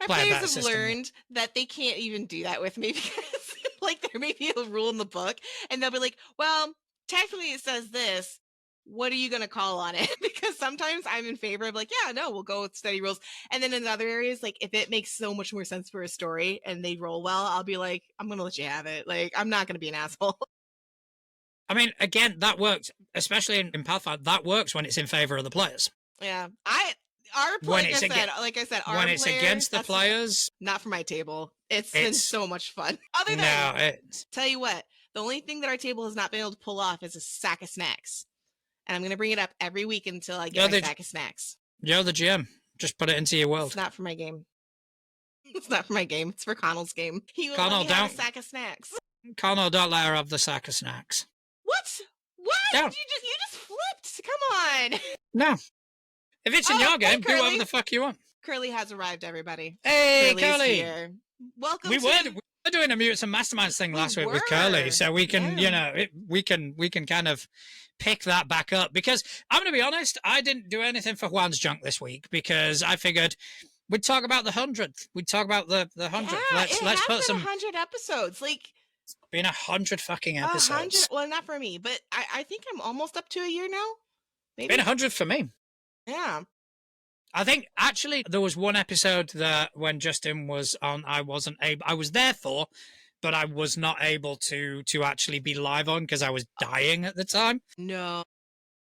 [SPEAKER 2] players have learned that they can't even do that with me because like there may be a rule in the book and they'll be like, well, technically it says this. What are you going to call on it? Because sometimes I'm in favor of like, yeah, no, we'll go with steady rules. And then in other areas, like if it makes so much more sense for a story and they roll well, I'll be like, I'm going to let you have it. Like, I'm not going to be an asshole.
[SPEAKER 1] I mean, again, that works, especially in Pathfinder, that works when it's in favor of the players.
[SPEAKER 2] Yeah. Like I said,
[SPEAKER 1] when it's against the players,
[SPEAKER 2] not for my table. It's been so much fun. Other than, tell you what, the only thing that our table has not been able to pull off is a sack of snacks. And I'm going to bring it up every week until I get my sack of snacks.
[SPEAKER 1] You're the GM. Just put it into your world.
[SPEAKER 2] It's not for my game. It's not for my game. It's for Connell's game. He will let me have a sack of snacks.
[SPEAKER 1] Connell, don't let her have the sack of snacks.
[SPEAKER 2] What?
[SPEAKER 1] Don't.
[SPEAKER 2] You just flipped. Come on.
[SPEAKER 1] No. If it's in your game, do whatever the fuck you want.
[SPEAKER 2] Curly has arrived, everybody.
[SPEAKER 1] Hey, Curly.
[SPEAKER 2] Here. Welcome.
[SPEAKER 1] We were doing a Mutants and Masterminds thing last week with Curly, so we can, we can kind of pick that back up, because I'm going to be honest, I didn't do anything for Juan's junk this week because I figured we'd talk about the 100th. We'd talk about the 100th.
[SPEAKER 2] Yeah, let's put some 100 episodes. Like,
[SPEAKER 1] it's been 100 fucking episodes.
[SPEAKER 2] 100. Well, not for me, but I think I'm almost up to a year now. Maybe.
[SPEAKER 1] Been 100 for me.
[SPEAKER 2] Yeah.
[SPEAKER 1] I think actually there was one episode that when Justin was on, I was there for, but I was not able to actually be live on because I was dying at the time.
[SPEAKER 2] No.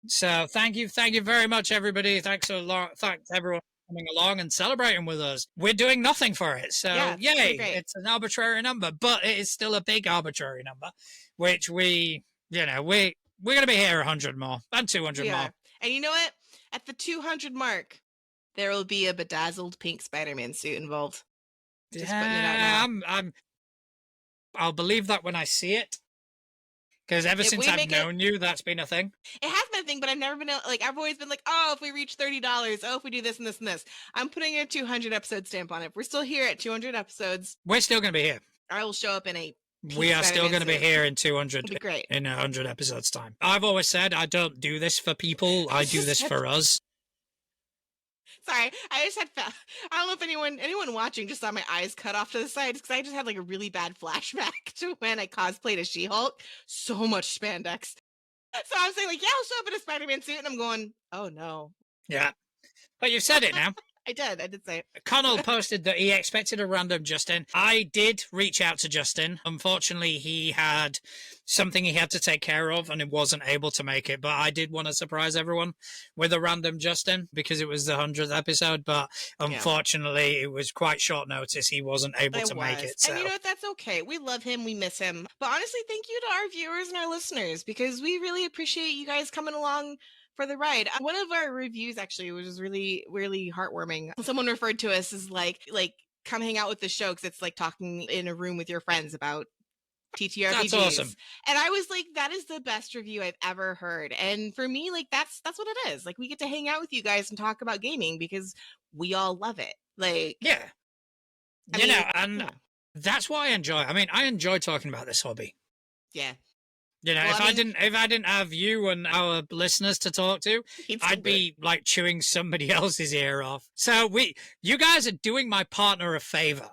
[SPEAKER 1] So thank you very much, everybody. Thanks everyone for coming along and celebrating with us. We're doing nothing for it, so yay! It's an arbitrary number, but it is still a big arbitrary number, which we're gonna be here 100 more and 200 more.
[SPEAKER 2] And you know what? At the 200 mark, there will be a bedazzled pink Spider-Man suit involved. Just putting it out now.
[SPEAKER 1] I'll believe that when I see it. Because ever since I've known you, that's been a thing.
[SPEAKER 2] It has been a thing, but I've never been like, I've always been like, oh, if we reach $30, oh, if we do this and this and this. I'm putting a 200 episode stamp on it. We're still here at 200 episodes.
[SPEAKER 1] We're still going to be here.
[SPEAKER 2] I will show up in a
[SPEAKER 1] We are still going to be here in 200.
[SPEAKER 2] It'll be great.
[SPEAKER 1] In 100 episodes time. I've always said I don't do this for people. I do this for us.
[SPEAKER 2] Sorry, I just had. I don't know if anyone watching just saw my eyes cut off to the side because I just had like a really bad flashback to when I cosplayed as She-Hulk. So much spandex. So I'm saying like, yeah, I'll show up in a Spider-Man suit, and I'm going, oh no.
[SPEAKER 1] Yeah, but you've said it now.
[SPEAKER 2] I did say it.
[SPEAKER 1] Connell posted that he expected a random Justin. I did reach out to Justin. Unfortunately, he had something he had to take care of and he wasn't able to make it. But I did want to surprise everyone with a random Justin because it was the 100th episode. But unfortunately, it was quite short notice. He wasn't able to make it. So.
[SPEAKER 2] And you know what? That's okay. We love him. We miss him. But honestly, thank you to our viewers and our listeners because we really appreciate you guys coming along for the ride. One of our reviews actually was really, really heartwarming. Someone referred to us as like come hang out with the show because it's like talking in a room with your friends about TTRPGs.
[SPEAKER 1] That's awesome.
[SPEAKER 2] And I was like, that is the best review I've ever heard. And for me, like that's what it is. Like we get to hang out with you guys and talk about gaming because we all love it. Like
[SPEAKER 1] that's what I enjoy. I mean, I enjoy talking about this hobby.
[SPEAKER 2] Yeah.
[SPEAKER 1] You know, if I didn't have you and our listeners to talk to, I'd be like chewing somebody else's ear off. So you guys are doing my partner a favor.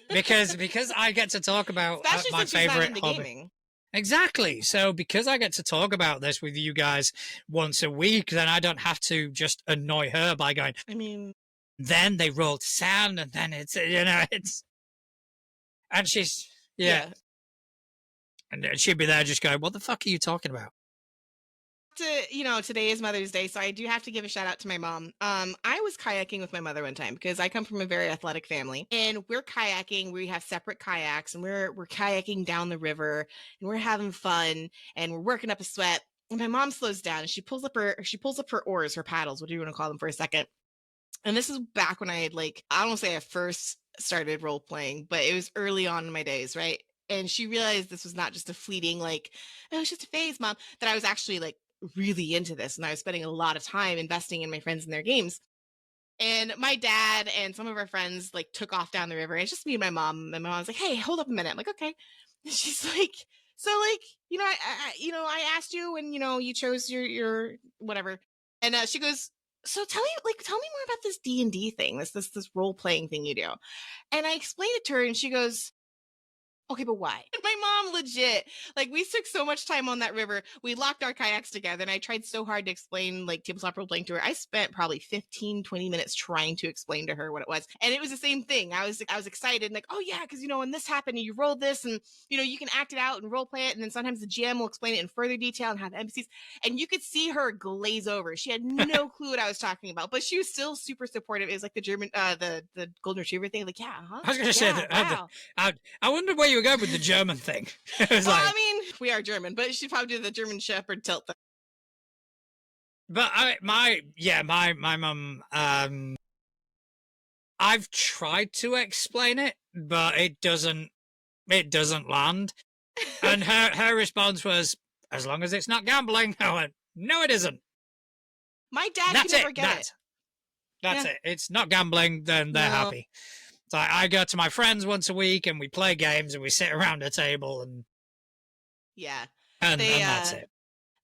[SPEAKER 1] because I get to talk about my favorite hobby. Gaming. Exactly. So because I get to talk about this with you guys once a week, then I don't have to just annoy her by going, then they rolled sound and then it's and she's and she'd be there just going, what the fuck are you talking about?
[SPEAKER 2] Today is Mother's Day, so I do have to give a shout out to my mom. I was kayaking with my mother one time because I come from a very athletic family, and we're kayaking. We have separate kayaks, and we're kayaking down the river, and we're having fun, and we're working up a sweat. And my mom slows down, and she pulls up her oars, her paddles, what do you want to call them for a second? And this is back when I had I don't want to say I first started role playing, but it was early on in my days, right? And she realized this was not just a fleeting, like, "Oh, it's just a phase, mom," that I was actually, like, really into this, and I was spending a lot of time investing in my friends and their games. And my dad and some of our friends, like, took off down the river, and it's just me and my mom, and my mom's like, "Hey, hold up a minute." I'm like, "Okay." And she's like, "So, like, I asked you when, you chose your whatever." And, she goes, "So tell me more about this D&D thing, this role-playing thing you do." And I explained it to her, and she goes, "Okay, but why?" And my mom legit, like, we took so much time on that river. We locked our kayaks together, and I tried so hard to explain, like, tabletop role playing to her. I spent probably 15, 20 minutes trying to explain to her what it was. And it was the same thing. I was excited and like, "Oh yeah, because when this happened and you rolled this and you can act it out and role play it." And then sometimes the GM will explain it in further detail and have NPCs. And you could see her glaze over. She had no clue what I was talking about, but she was still super supportive. It was like the German the golden retriever thing. Like, yeah, huh?
[SPEAKER 1] I was going to say
[SPEAKER 2] Yeah,
[SPEAKER 1] that.
[SPEAKER 2] wow.
[SPEAKER 1] I wondered where you were going with the German thing. It was
[SPEAKER 2] Well, I
[SPEAKER 1] like,
[SPEAKER 2] mean, we are German, but she probably did the German Shepherd tilt thing.
[SPEAKER 1] but my mum. I've tried to explain it, but it doesn't land. And her response was, "As long as it's not gambling." I went, "No, it isn't.
[SPEAKER 2] My dad could
[SPEAKER 1] That's it.
[SPEAKER 2] never get it.
[SPEAKER 1] That's
[SPEAKER 2] Yeah.
[SPEAKER 1] it. It's not gambling. Then they're
[SPEAKER 2] No.
[SPEAKER 1] happy." So I go to my friends once a week, and we play games, and we sit around a table, and
[SPEAKER 2] Yeah.
[SPEAKER 1] and
[SPEAKER 2] They
[SPEAKER 1] and that's it.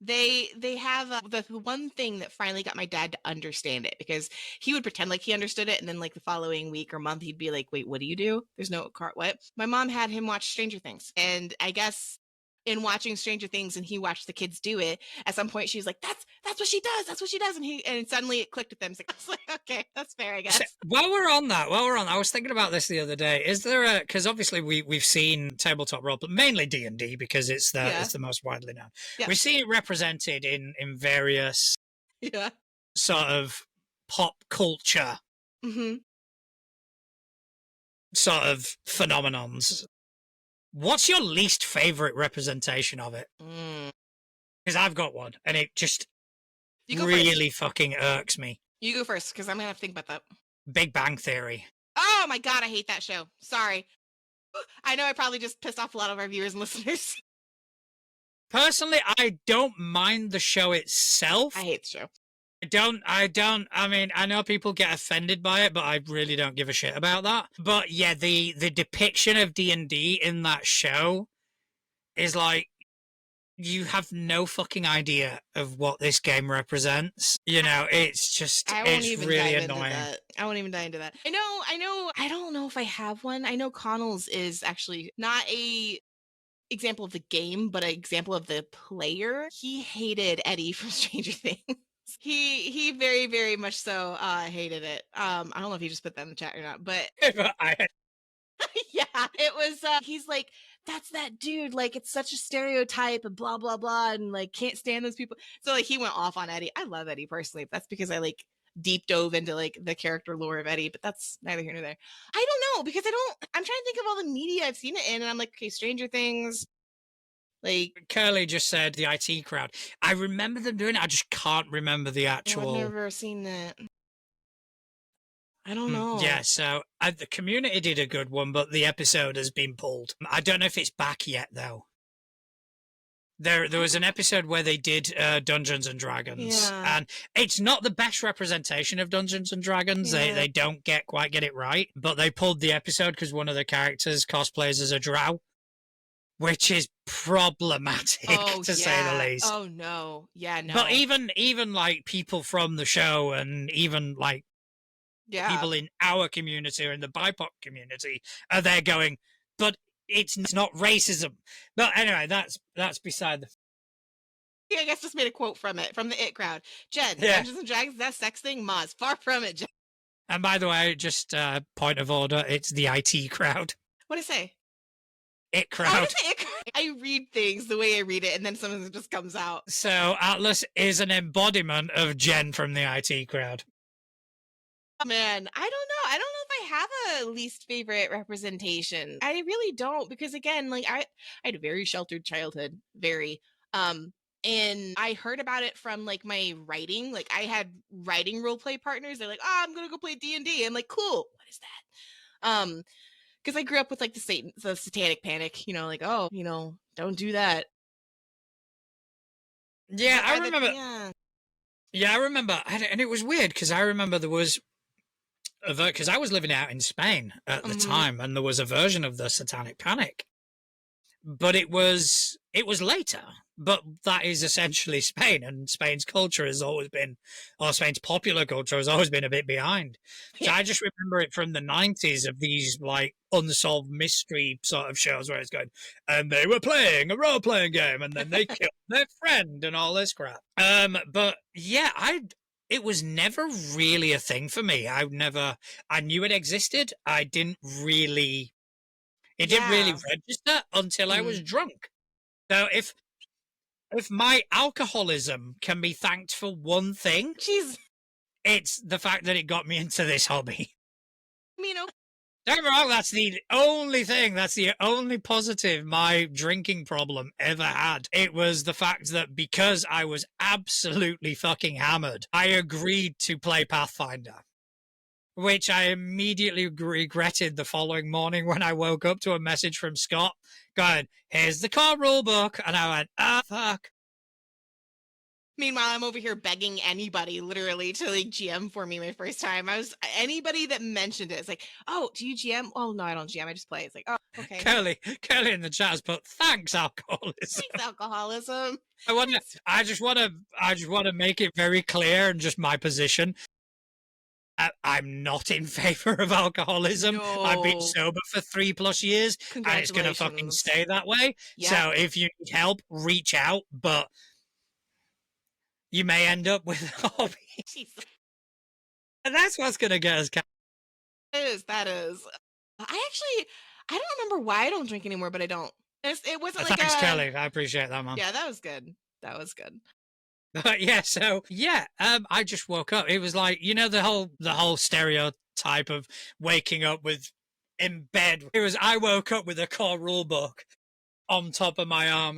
[SPEAKER 2] they have the one thing that finally got my dad to understand it, because he would pretend like he understood it, and then like the following week or month he'd be like, "Wait, what do you do? There's no cart what?" My mom had him watch Stranger Things, and I guess in watching Stranger Things and he watched the kids do it, at some point she was like, "That's what she does. That's what she does." And suddenly it clicked with them. It's like, I was like, "Okay, that's fair, I
[SPEAKER 1] So,
[SPEAKER 2] guess."
[SPEAKER 1] I was thinking about this the other day. Is there a because obviously we've seen tabletop role, but mainly D&D because
[SPEAKER 2] Yeah.
[SPEAKER 1] it's the most widely known.
[SPEAKER 2] Yeah.
[SPEAKER 1] We've seen it represented in various
[SPEAKER 2] Yeah.
[SPEAKER 1] sort of pop culture
[SPEAKER 2] Mhm.
[SPEAKER 1] sort of phenomenons. What's your least favorite representation of it?
[SPEAKER 2] Mm.
[SPEAKER 1] Because I've got one, and it just
[SPEAKER 2] You go first.
[SPEAKER 1] really fucking irks me.
[SPEAKER 2] You go first, because I'm gonna have to think about that.
[SPEAKER 1] Big Bang Theory.
[SPEAKER 2] Oh my god, I hate that show. Sorry. I know I probably just pissed off a lot of our viewers and listeners.
[SPEAKER 1] Personally, I don't mind the show
[SPEAKER 2] I
[SPEAKER 1] itself.
[SPEAKER 2] hate the show.
[SPEAKER 1] I mean, I know people get offended by it, but I really don't give a shit about that. But yeah, the depiction of D&D in that show is like, you have no fucking idea of what this game represents.
[SPEAKER 2] I won't
[SPEAKER 1] it's
[SPEAKER 2] even
[SPEAKER 1] really
[SPEAKER 2] dive into
[SPEAKER 1] annoying.
[SPEAKER 2] that. I won't even dive into that. I don't know if I have one. I know Connell's is actually not a example of the game, but an example of the player. He hated Eddie from Stranger Things. He very, very much so hated it. I don't know if he just put that in the chat or not, but
[SPEAKER 1] I,
[SPEAKER 2] yeah, it was he's like, "That's that dude, like it's such a stereotype and blah blah blah, and like can't stand those people." So like he went off on Eddie. I love Eddie personally. That's because I like deep dove into like the character lore of Eddie, but that's neither here nor there. I don't know, because I'm trying to think of all the media I've seen it in, and I'm like, okay, Stranger Things, like,
[SPEAKER 1] Curly just said the IT crowd. I remember them doing it. I just can't remember the
[SPEAKER 2] oh, I've
[SPEAKER 1] actual.
[SPEAKER 2] never seen that. I don't
[SPEAKER 1] Yeah,
[SPEAKER 2] know.
[SPEAKER 1] so the community did a good one, but the episode has been pulled. I don't know if it's back yet though. There was an episode where they did Dungeons and Dragons,
[SPEAKER 2] Yeah.
[SPEAKER 1] and it's not the best representation of Dungeons and Dragons.
[SPEAKER 2] Yeah.
[SPEAKER 1] They don't quite get it right, but they pulled the episode because one of the characters cosplays as a drow, which is problematic
[SPEAKER 2] Oh
[SPEAKER 1] to say the
[SPEAKER 2] yeah.
[SPEAKER 1] least.
[SPEAKER 2] Oh no. Yeah,
[SPEAKER 1] But
[SPEAKER 2] no.
[SPEAKER 1] even like people from the show, and even like
[SPEAKER 2] Yeah.
[SPEAKER 1] people in our community or in the BIPOC community are there going, but it's not racism. But anyway, that's beside the.
[SPEAKER 2] I guess just made a quote from it, from the It crowd. Jen,
[SPEAKER 1] Yeah.
[SPEAKER 2] Dungeons and Dragons, that sex thing, Maz. Far from it, Jen.
[SPEAKER 1] And by the way, just point of order, it's the IT crowd.
[SPEAKER 2] What'd I say?
[SPEAKER 1] It
[SPEAKER 2] Oh, I
[SPEAKER 1] crowd.
[SPEAKER 2] didn't say It crowd. I read things the way I read it, and then sometimes it just comes out.
[SPEAKER 1] So Atlas is an embodiment of Jen from the IT crowd.
[SPEAKER 2] Man, I don't know. I don't know if I have a least favorite representation. I really don't, because again, like I had a very sheltered childhood, very. And I heard about it from like my writing. Like I had writing role play partners. They're like, "Oh, I'm gonna go play D&D." I'm like, "Cool. What is that?" because I grew up with like the satanic panic, like, oh, don't do that.
[SPEAKER 1] Yeah,
[SPEAKER 2] But
[SPEAKER 1] I
[SPEAKER 2] by the
[SPEAKER 1] remember.
[SPEAKER 2] yeah.
[SPEAKER 1] Yeah, I remember, and it was weird because I remember there was because I was living out in Spain at the
[SPEAKER 2] Hmm.
[SPEAKER 1] time, and there was a version of the Satanic Panic, but it was later. But that is essentially Spain, and Spain's culture has always been, or Spain's popular culture has always been a bit behind. So
[SPEAKER 2] Yeah.
[SPEAKER 1] I just remember it from the 90s of these like unsolved mystery sort of shows where it's going, and they were playing a role playing game, and then they killed their friend and all this crap. But yeah, it was never really a thing for me. I knew it existed. It didn't really
[SPEAKER 2] Yeah.
[SPEAKER 1] register until I was
[SPEAKER 2] Mm.
[SPEAKER 1] drunk. So if my alcoholism can be thanked for one thing,
[SPEAKER 2] Jeez.
[SPEAKER 1] it's the fact that it got me into this hobby.
[SPEAKER 2] I mean,
[SPEAKER 1] Don't get me wrong, that's the only thing, that's the only positive my drinking problem ever had. It was the fact that because I was absolutely fucking hammered, I agreed to play Pathfinder, which I immediately regretted the following morning when I woke up to a message from Scott going, here's the core rule book. And I went, ah, fuck.
[SPEAKER 2] meanwhile, I'm over here begging anybody literally to like GM for me my first time. Anybody that mentioned it. It's like, oh, do you GM? Oh no, I don't GM. I just play. It's like, oh, okay.
[SPEAKER 1] Curly in the chat has put, thanks, alcoholism.
[SPEAKER 2] Thanks, alcoholism.
[SPEAKER 1] I just want to make it very clear and just my position. I'm not in favor of alcoholism. I've been
[SPEAKER 2] No.
[SPEAKER 1] sober for 3+ years and it's going to fucking
[SPEAKER 2] Congratulations.
[SPEAKER 1] stay that way.
[SPEAKER 2] Yeah.
[SPEAKER 1] So if you need help, reach out, but you may end up with a hobby.
[SPEAKER 2] Jesus.
[SPEAKER 1] And that's what's going to get us.
[SPEAKER 2] That is. I don't remember why I don't drink anymore, but I don't. It wasn't like
[SPEAKER 1] Thanks,
[SPEAKER 2] a.
[SPEAKER 1] Kelly. I appreciate that, man.
[SPEAKER 2] Yeah, that was good. That was good.
[SPEAKER 1] But yeah, so yeah, I just woke up. It was like, the whole stereotype of waking up with in bed. I woke up with a core rule book on top of my arm.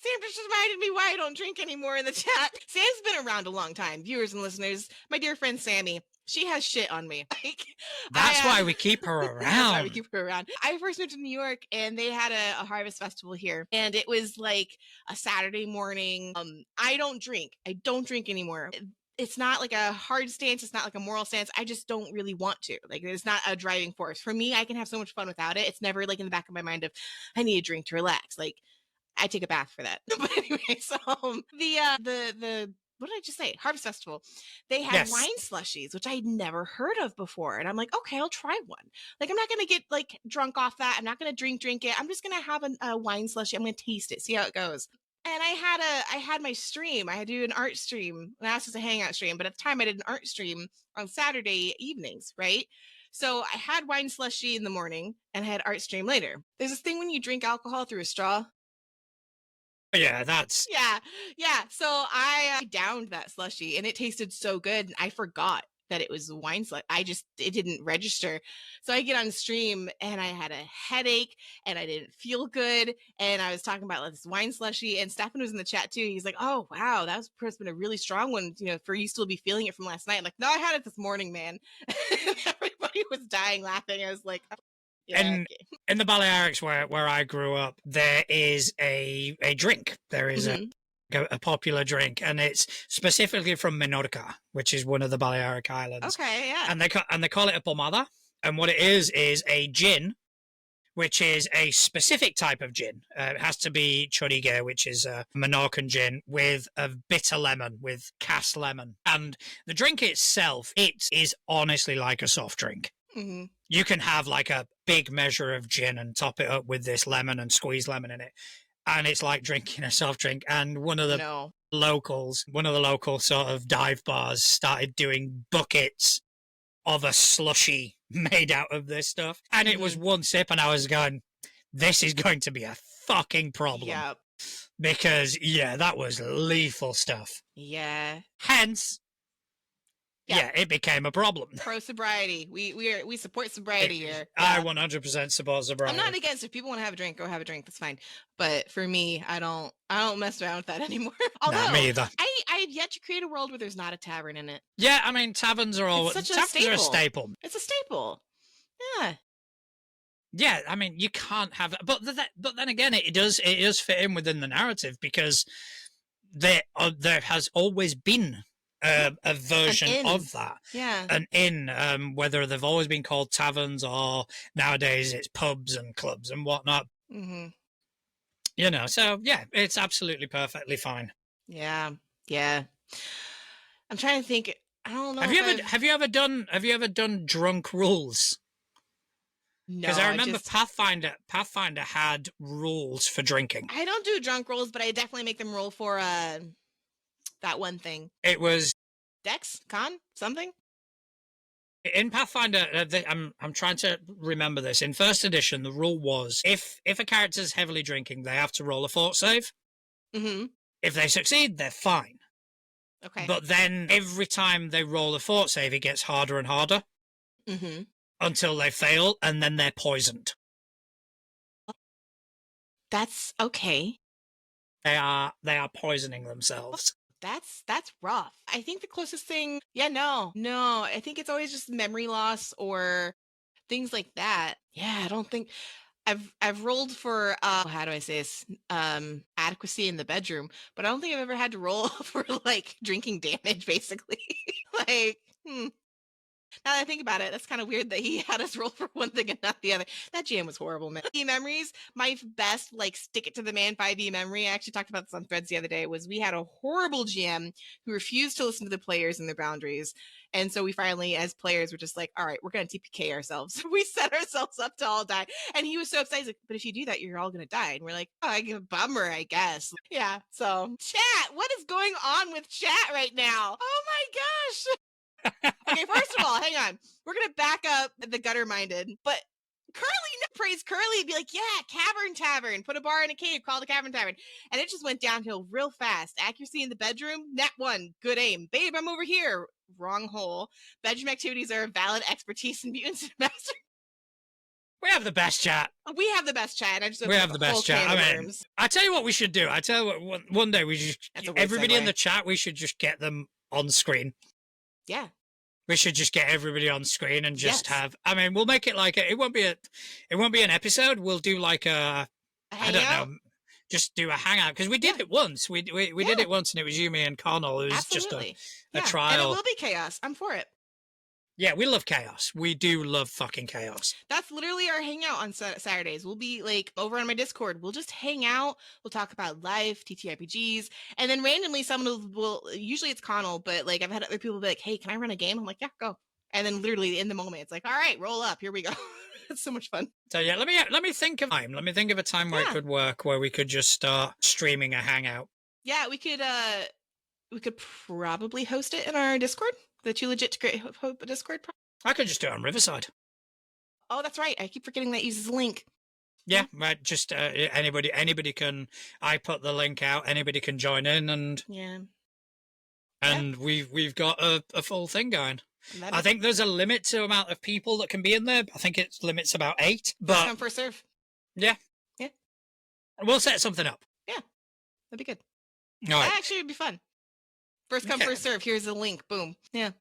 [SPEAKER 2] Sam just reminded me why I don't drink anymore in the chat. Sam's been around a long time, viewers and listeners. My dear friend Sammy, she has shit on me.
[SPEAKER 1] That's why we keep her around.
[SPEAKER 2] That's why we keep her around. I first moved to New York and they had a harvest festival here. And it was like a Saturday morning. I don't drink. I don't drink anymore. It's not like a hard stance. It's not like a moral stance. I just don't really want to. Like, it's not a driving force. For me, I can have so much fun without it. It's never like in the back of my mind of, I need a drink to relax. Like, I take a bath for that. But anyway, so the what did I just say? Harvest Festival. They had
[SPEAKER 1] Yes.
[SPEAKER 2] wine slushies, which I'd never heard of before. And I'm like, okay, I'll try one. Like, I'm not gonna get like drunk off that. I'm not gonna drink it. I'm just gonna have a wine slushie. I'm gonna taste it, see how it goes. And I had my stream. I had to do an art stream. And that's just a hangout stream. But at the time I did an art stream on Saturday evenings, right? So I had wine slushie in the morning and I had art stream later. There's this thing when you drink alcohol through a straw.
[SPEAKER 1] Yeah, that's
[SPEAKER 2] Yeah. So I downed that slushy and it tasted so good. And I forgot that it was wine slush. It didn't register. So I get on stream and I had a headache and I didn't feel good. And I was talking about like, this wine slushy, and Stefan was in the chat too. He's like, oh, wow, that's been a really strong one, for you still be feeling it from last night. I'm like, no, I had it this morning, man. Everybody was dying laughing. I was like, oh, yeah,
[SPEAKER 1] and
[SPEAKER 2] okay.
[SPEAKER 1] in the Balearics where I grew up, there is a drink. There is a popular drink, and it's specifically from Menorca, which is one of the Balearic Islands.
[SPEAKER 2] Okay, yeah.
[SPEAKER 1] And they call it a pomada. And what it is a gin, which is a specific type of gin. It has to be chorigue, which is a Menorcan gin with a bitter lemon, with cast lemon. And the drink itself, it is honestly like a soft drink.
[SPEAKER 2] Mm-hmm.
[SPEAKER 1] You can have like a big measure of gin and top it up with this lemon and squeeze lemon in it. And it's like drinking a soft drink. And one of the local sort of dive bars started doing buckets of a slushy made out of this stuff. And it was one sip and I was going, this is going to be a fucking problem.
[SPEAKER 2] Yep.
[SPEAKER 1] Because, yeah, that was lethal stuff.
[SPEAKER 2] Yeah.
[SPEAKER 1] Hence, yeah, it became a problem.
[SPEAKER 2] Pro sobriety. We support sobriety here.
[SPEAKER 1] I 100% support sobriety.
[SPEAKER 2] I'm not against it. If people want to have a drink, go have a drink. That's fine. But for me, I don't mess around with that anymore. Although
[SPEAKER 1] me either.
[SPEAKER 2] I have yet to create a world where there's not a tavern in it.
[SPEAKER 1] Yeah, I mean taverns are always
[SPEAKER 2] It's such a staple.
[SPEAKER 1] a staple.
[SPEAKER 2] It's a staple. Yeah.
[SPEAKER 1] Yeah, I mean, you can't have, but then again, it does fit in within the narrative because there has always been
[SPEAKER 2] Yeah.
[SPEAKER 1] a
[SPEAKER 2] An
[SPEAKER 1] version
[SPEAKER 2] inn.
[SPEAKER 1] of that,
[SPEAKER 2] Yeah.
[SPEAKER 1] an inn, whether they've always been called taverns or nowadays it's pubs and clubs and whatnot.
[SPEAKER 2] Mm-hmm.
[SPEAKER 1] You know, so yeah, it's absolutely perfectly fine.
[SPEAKER 2] Yeah. Yeah. I'm trying to think. I don't know
[SPEAKER 1] Have
[SPEAKER 2] if
[SPEAKER 1] you ever
[SPEAKER 2] I've.
[SPEAKER 1] have you ever done drunk rules? Because
[SPEAKER 2] No,
[SPEAKER 1] I
[SPEAKER 2] I've
[SPEAKER 1] remember
[SPEAKER 2] just.
[SPEAKER 1] Pathfinder had rules for drinking.
[SPEAKER 2] I don't do drunk rolls, but I definitely make them roll for that one thing.
[SPEAKER 1] It was
[SPEAKER 2] Dex? Con? Something?
[SPEAKER 1] in Pathfinder. I'm trying to remember this. In first edition, the rule was if a character's heavily drinking, they have to roll a fort save.
[SPEAKER 2] Mm-hmm.
[SPEAKER 1] If they succeed, they're fine.
[SPEAKER 2] Okay.
[SPEAKER 1] But then every time they roll a fort save, it gets harder and harder
[SPEAKER 2] Mm-hmm.
[SPEAKER 1] until they fail, and then they're poisoned.
[SPEAKER 2] That's okay.
[SPEAKER 1] They are poisoning themselves.
[SPEAKER 2] That's rough. I think the closest thing, yeah, no. I think it's always just memory loss or things like that. Yeah, I don't think I've rolled for how do I say this? Adequacy in the bedroom, but I don't think I've ever had to roll for like drinking damage, basically. like, now that I think about it, that's kind of weird that he had us roll for one thing and not the other. That jam was horrible, man. Memories, my best, like, stick it to the man 5e memory. I actually talked about this on Threads the other day. Was we had a horrible GM who refused to listen to the players and their boundaries. And so we finally, as players, were just like, all right, we're going to TPK ourselves. We set ourselves up to all die. And he was so upset. He's like, but if you do that, you're all going to die. And we're like, oh, I get a bummer, I guess. Yeah. So, chat, what is going on with chat right now? Oh my gosh. Okay, first of all, hang on. We're gonna back up the gutter minded, but Curly praise Curly, be like, yeah, Cavern Tavern, put a bar in a cave, call the Cavern Tavern, and it just went downhill real fast. Accuracy in the bedroom, net 1, good aim. Babe, I'm over here, wrong hole. Bedroom activities are valid expertise in mutants and master.
[SPEAKER 1] We have the best chat.
[SPEAKER 2] We have the best chat. I just
[SPEAKER 1] We
[SPEAKER 2] opened
[SPEAKER 1] have
[SPEAKER 2] up
[SPEAKER 1] the
[SPEAKER 2] a whole
[SPEAKER 1] best chat.
[SPEAKER 2] can of
[SPEAKER 1] I mean,
[SPEAKER 2] worms.
[SPEAKER 1] I tell you what we should do. I tell you what, one day we just
[SPEAKER 2] That's a weird
[SPEAKER 1] everybody in
[SPEAKER 2] segue.
[SPEAKER 1] the chat. We should just get them on screen.
[SPEAKER 2] Yeah.
[SPEAKER 1] We should just get everybody on screen and just
[SPEAKER 2] Yes.
[SPEAKER 1] have. I mean, we'll make it like it won't be an episode. We'll do like
[SPEAKER 2] A
[SPEAKER 1] I don't
[SPEAKER 2] hangout?
[SPEAKER 1] know, just do a hangout because we did
[SPEAKER 2] Yeah.
[SPEAKER 1] it once. We did
[SPEAKER 2] Yeah.
[SPEAKER 1] it once, and it was you, me, and Connell. It was just
[SPEAKER 2] Absolutely.
[SPEAKER 1] a
[SPEAKER 2] Yeah. And it
[SPEAKER 1] trial.
[SPEAKER 2] will be chaos. I'm for it.
[SPEAKER 1] Yeah, we love chaos. We do love fucking chaos.
[SPEAKER 2] That's literally our hangout on Saturdays. We'll be like over on my Discord. We'll just hang out. We'll talk about life, TTRPGs, and then randomly someone will usually it's Connell, but like I've had other people be like, "Hey, can I run a game?" I'm like, "Yeah, go." And then literally in the moment, it's like, "All right, roll up. Here we go." It's so much fun.
[SPEAKER 1] So yeah, let me think of time. Let me think of a time where it
[SPEAKER 2] Yeah.
[SPEAKER 1] could work, where we could just start streaming a hangout.
[SPEAKER 2] Yeah, we could probably host it in our Discord. The Too Legit to Create Discord.
[SPEAKER 1] I could just do it on Riverside.
[SPEAKER 2] Oh, that's right. I keep forgetting that uses Link.
[SPEAKER 1] Yeah, right. Just anybody can. I put the link out. Anybody can join in, and
[SPEAKER 2] Yeah.
[SPEAKER 1] we've got a full thing going.
[SPEAKER 2] That
[SPEAKER 1] I
[SPEAKER 2] is
[SPEAKER 1] think there's a limit to amount of people that can be in there. I think it limits about 8.
[SPEAKER 2] first
[SPEAKER 1] But
[SPEAKER 2] come, first serve.
[SPEAKER 1] yeah,
[SPEAKER 2] Yeah.
[SPEAKER 1] we'll set something up.
[SPEAKER 2] Yeah, that'd be good.
[SPEAKER 1] All right.
[SPEAKER 2] That actually would be fun. First come,
[SPEAKER 1] Okay.
[SPEAKER 2] first serve. Here's the link. Boom. Yeah.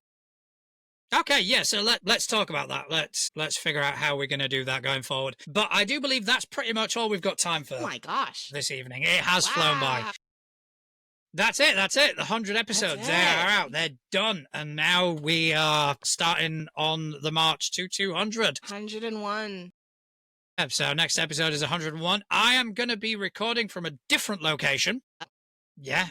[SPEAKER 1] Okay, yeah, so let's talk about that. Let's figure out how we're going to do that going forward. But I do believe that's pretty much all we've got time for
[SPEAKER 2] Oh my gosh.
[SPEAKER 1] this evening. It has flown by.
[SPEAKER 2] Wow.
[SPEAKER 1] That's it. The 100 episodes,
[SPEAKER 2] That's
[SPEAKER 1] they
[SPEAKER 2] it.
[SPEAKER 1] are out. They're done. And now we are starting on the march to 200.
[SPEAKER 2] 101.
[SPEAKER 1] So next episode is 101. I am going to be recording from a different location. Yeah.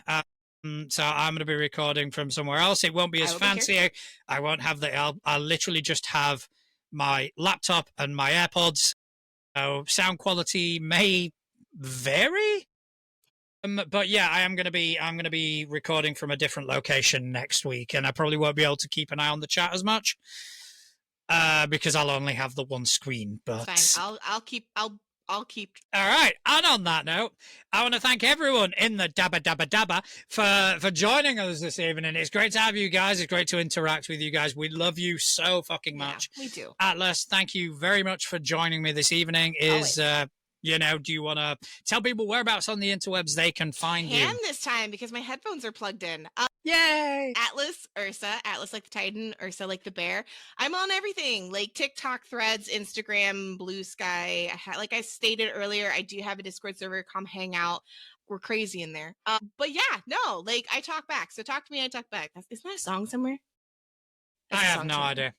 [SPEAKER 1] So I'm going to be recording from somewhere else. It won't be as
[SPEAKER 2] I will be
[SPEAKER 1] fancy. I won't have I'll literally just have my laptop and my AirPods. So sound quality may vary. But yeah, I'm going to be recording from a different location next week, and I probably won't be able to keep an eye on the chat as much. Because I'll only have the one screen, but
[SPEAKER 2] Fine. I'll keep
[SPEAKER 1] all right. And on that note, I want to thank everyone in the Dabba for joining us this evening. It's great to have you guys. It's great to interact with you guys. We love you so fucking much.
[SPEAKER 2] Yeah, we do.
[SPEAKER 1] Atlas, thank you very much for joining me this evening. Do you want to tell people whereabouts on the interwebs they can find you?
[SPEAKER 2] This time because my headphones are plugged in.
[SPEAKER 1] Yay!
[SPEAKER 2] Atlas like the Titan, Ursa like the bear. I'm on everything, like TikTok, Threads, Instagram, Blue Sky. Like I stated earlier, I do have a Discord server. Come hang out. We're crazy in there. But yeah, no, like I talk back. So talk to me, I talk back. Isn't that a song somewhere?
[SPEAKER 1] I have no idea.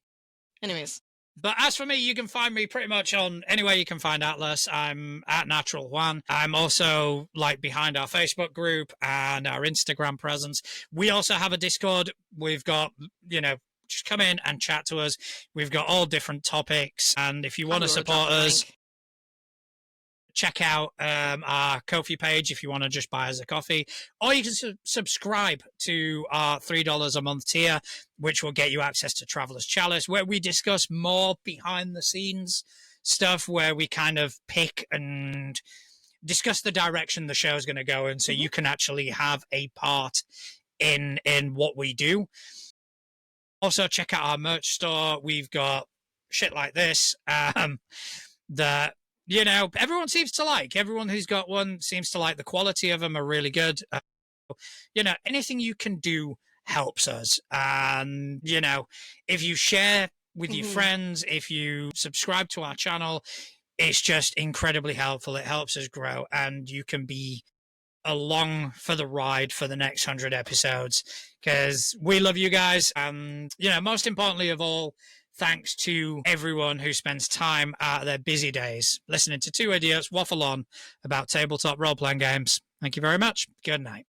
[SPEAKER 2] Anyways.
[SPEAKER 1] But as for me, you can find me pretty much on anywhere you can find Atlas. I'm at Natural One. I'm also like behind our Facebook group and our Instagram presence. We also have a Discord. We've got, just come in and chat to us. We've got all different topics. And if you want to support us, check out our Ko-fi page if you want to just buy us a coffee, or you can subscribe to our $3 a month tier, which will get you access to Traveler's Chalice, where we discuss more behind the scenes stuff, where we kind of pick and discuss the direction the show is going to go in, so you can actually have a part in what we do. Also, check out our merch store. We've got shit like this that everyone seems to like. Everyone who's got one seems to like. The quality of them are really good. Anything you can do helps us. And, if you share with your friends, if you subscribe to our channel, it's just incredibly helpful. It helps us grow, and you can be along for the ride for the next 100 episodes, because we love you guys. And, most importantly of all, thanks to everyone who spends time out of their busy days listening to two idiots waffle on about tabletop role-playing games. Thank you very much. Good night.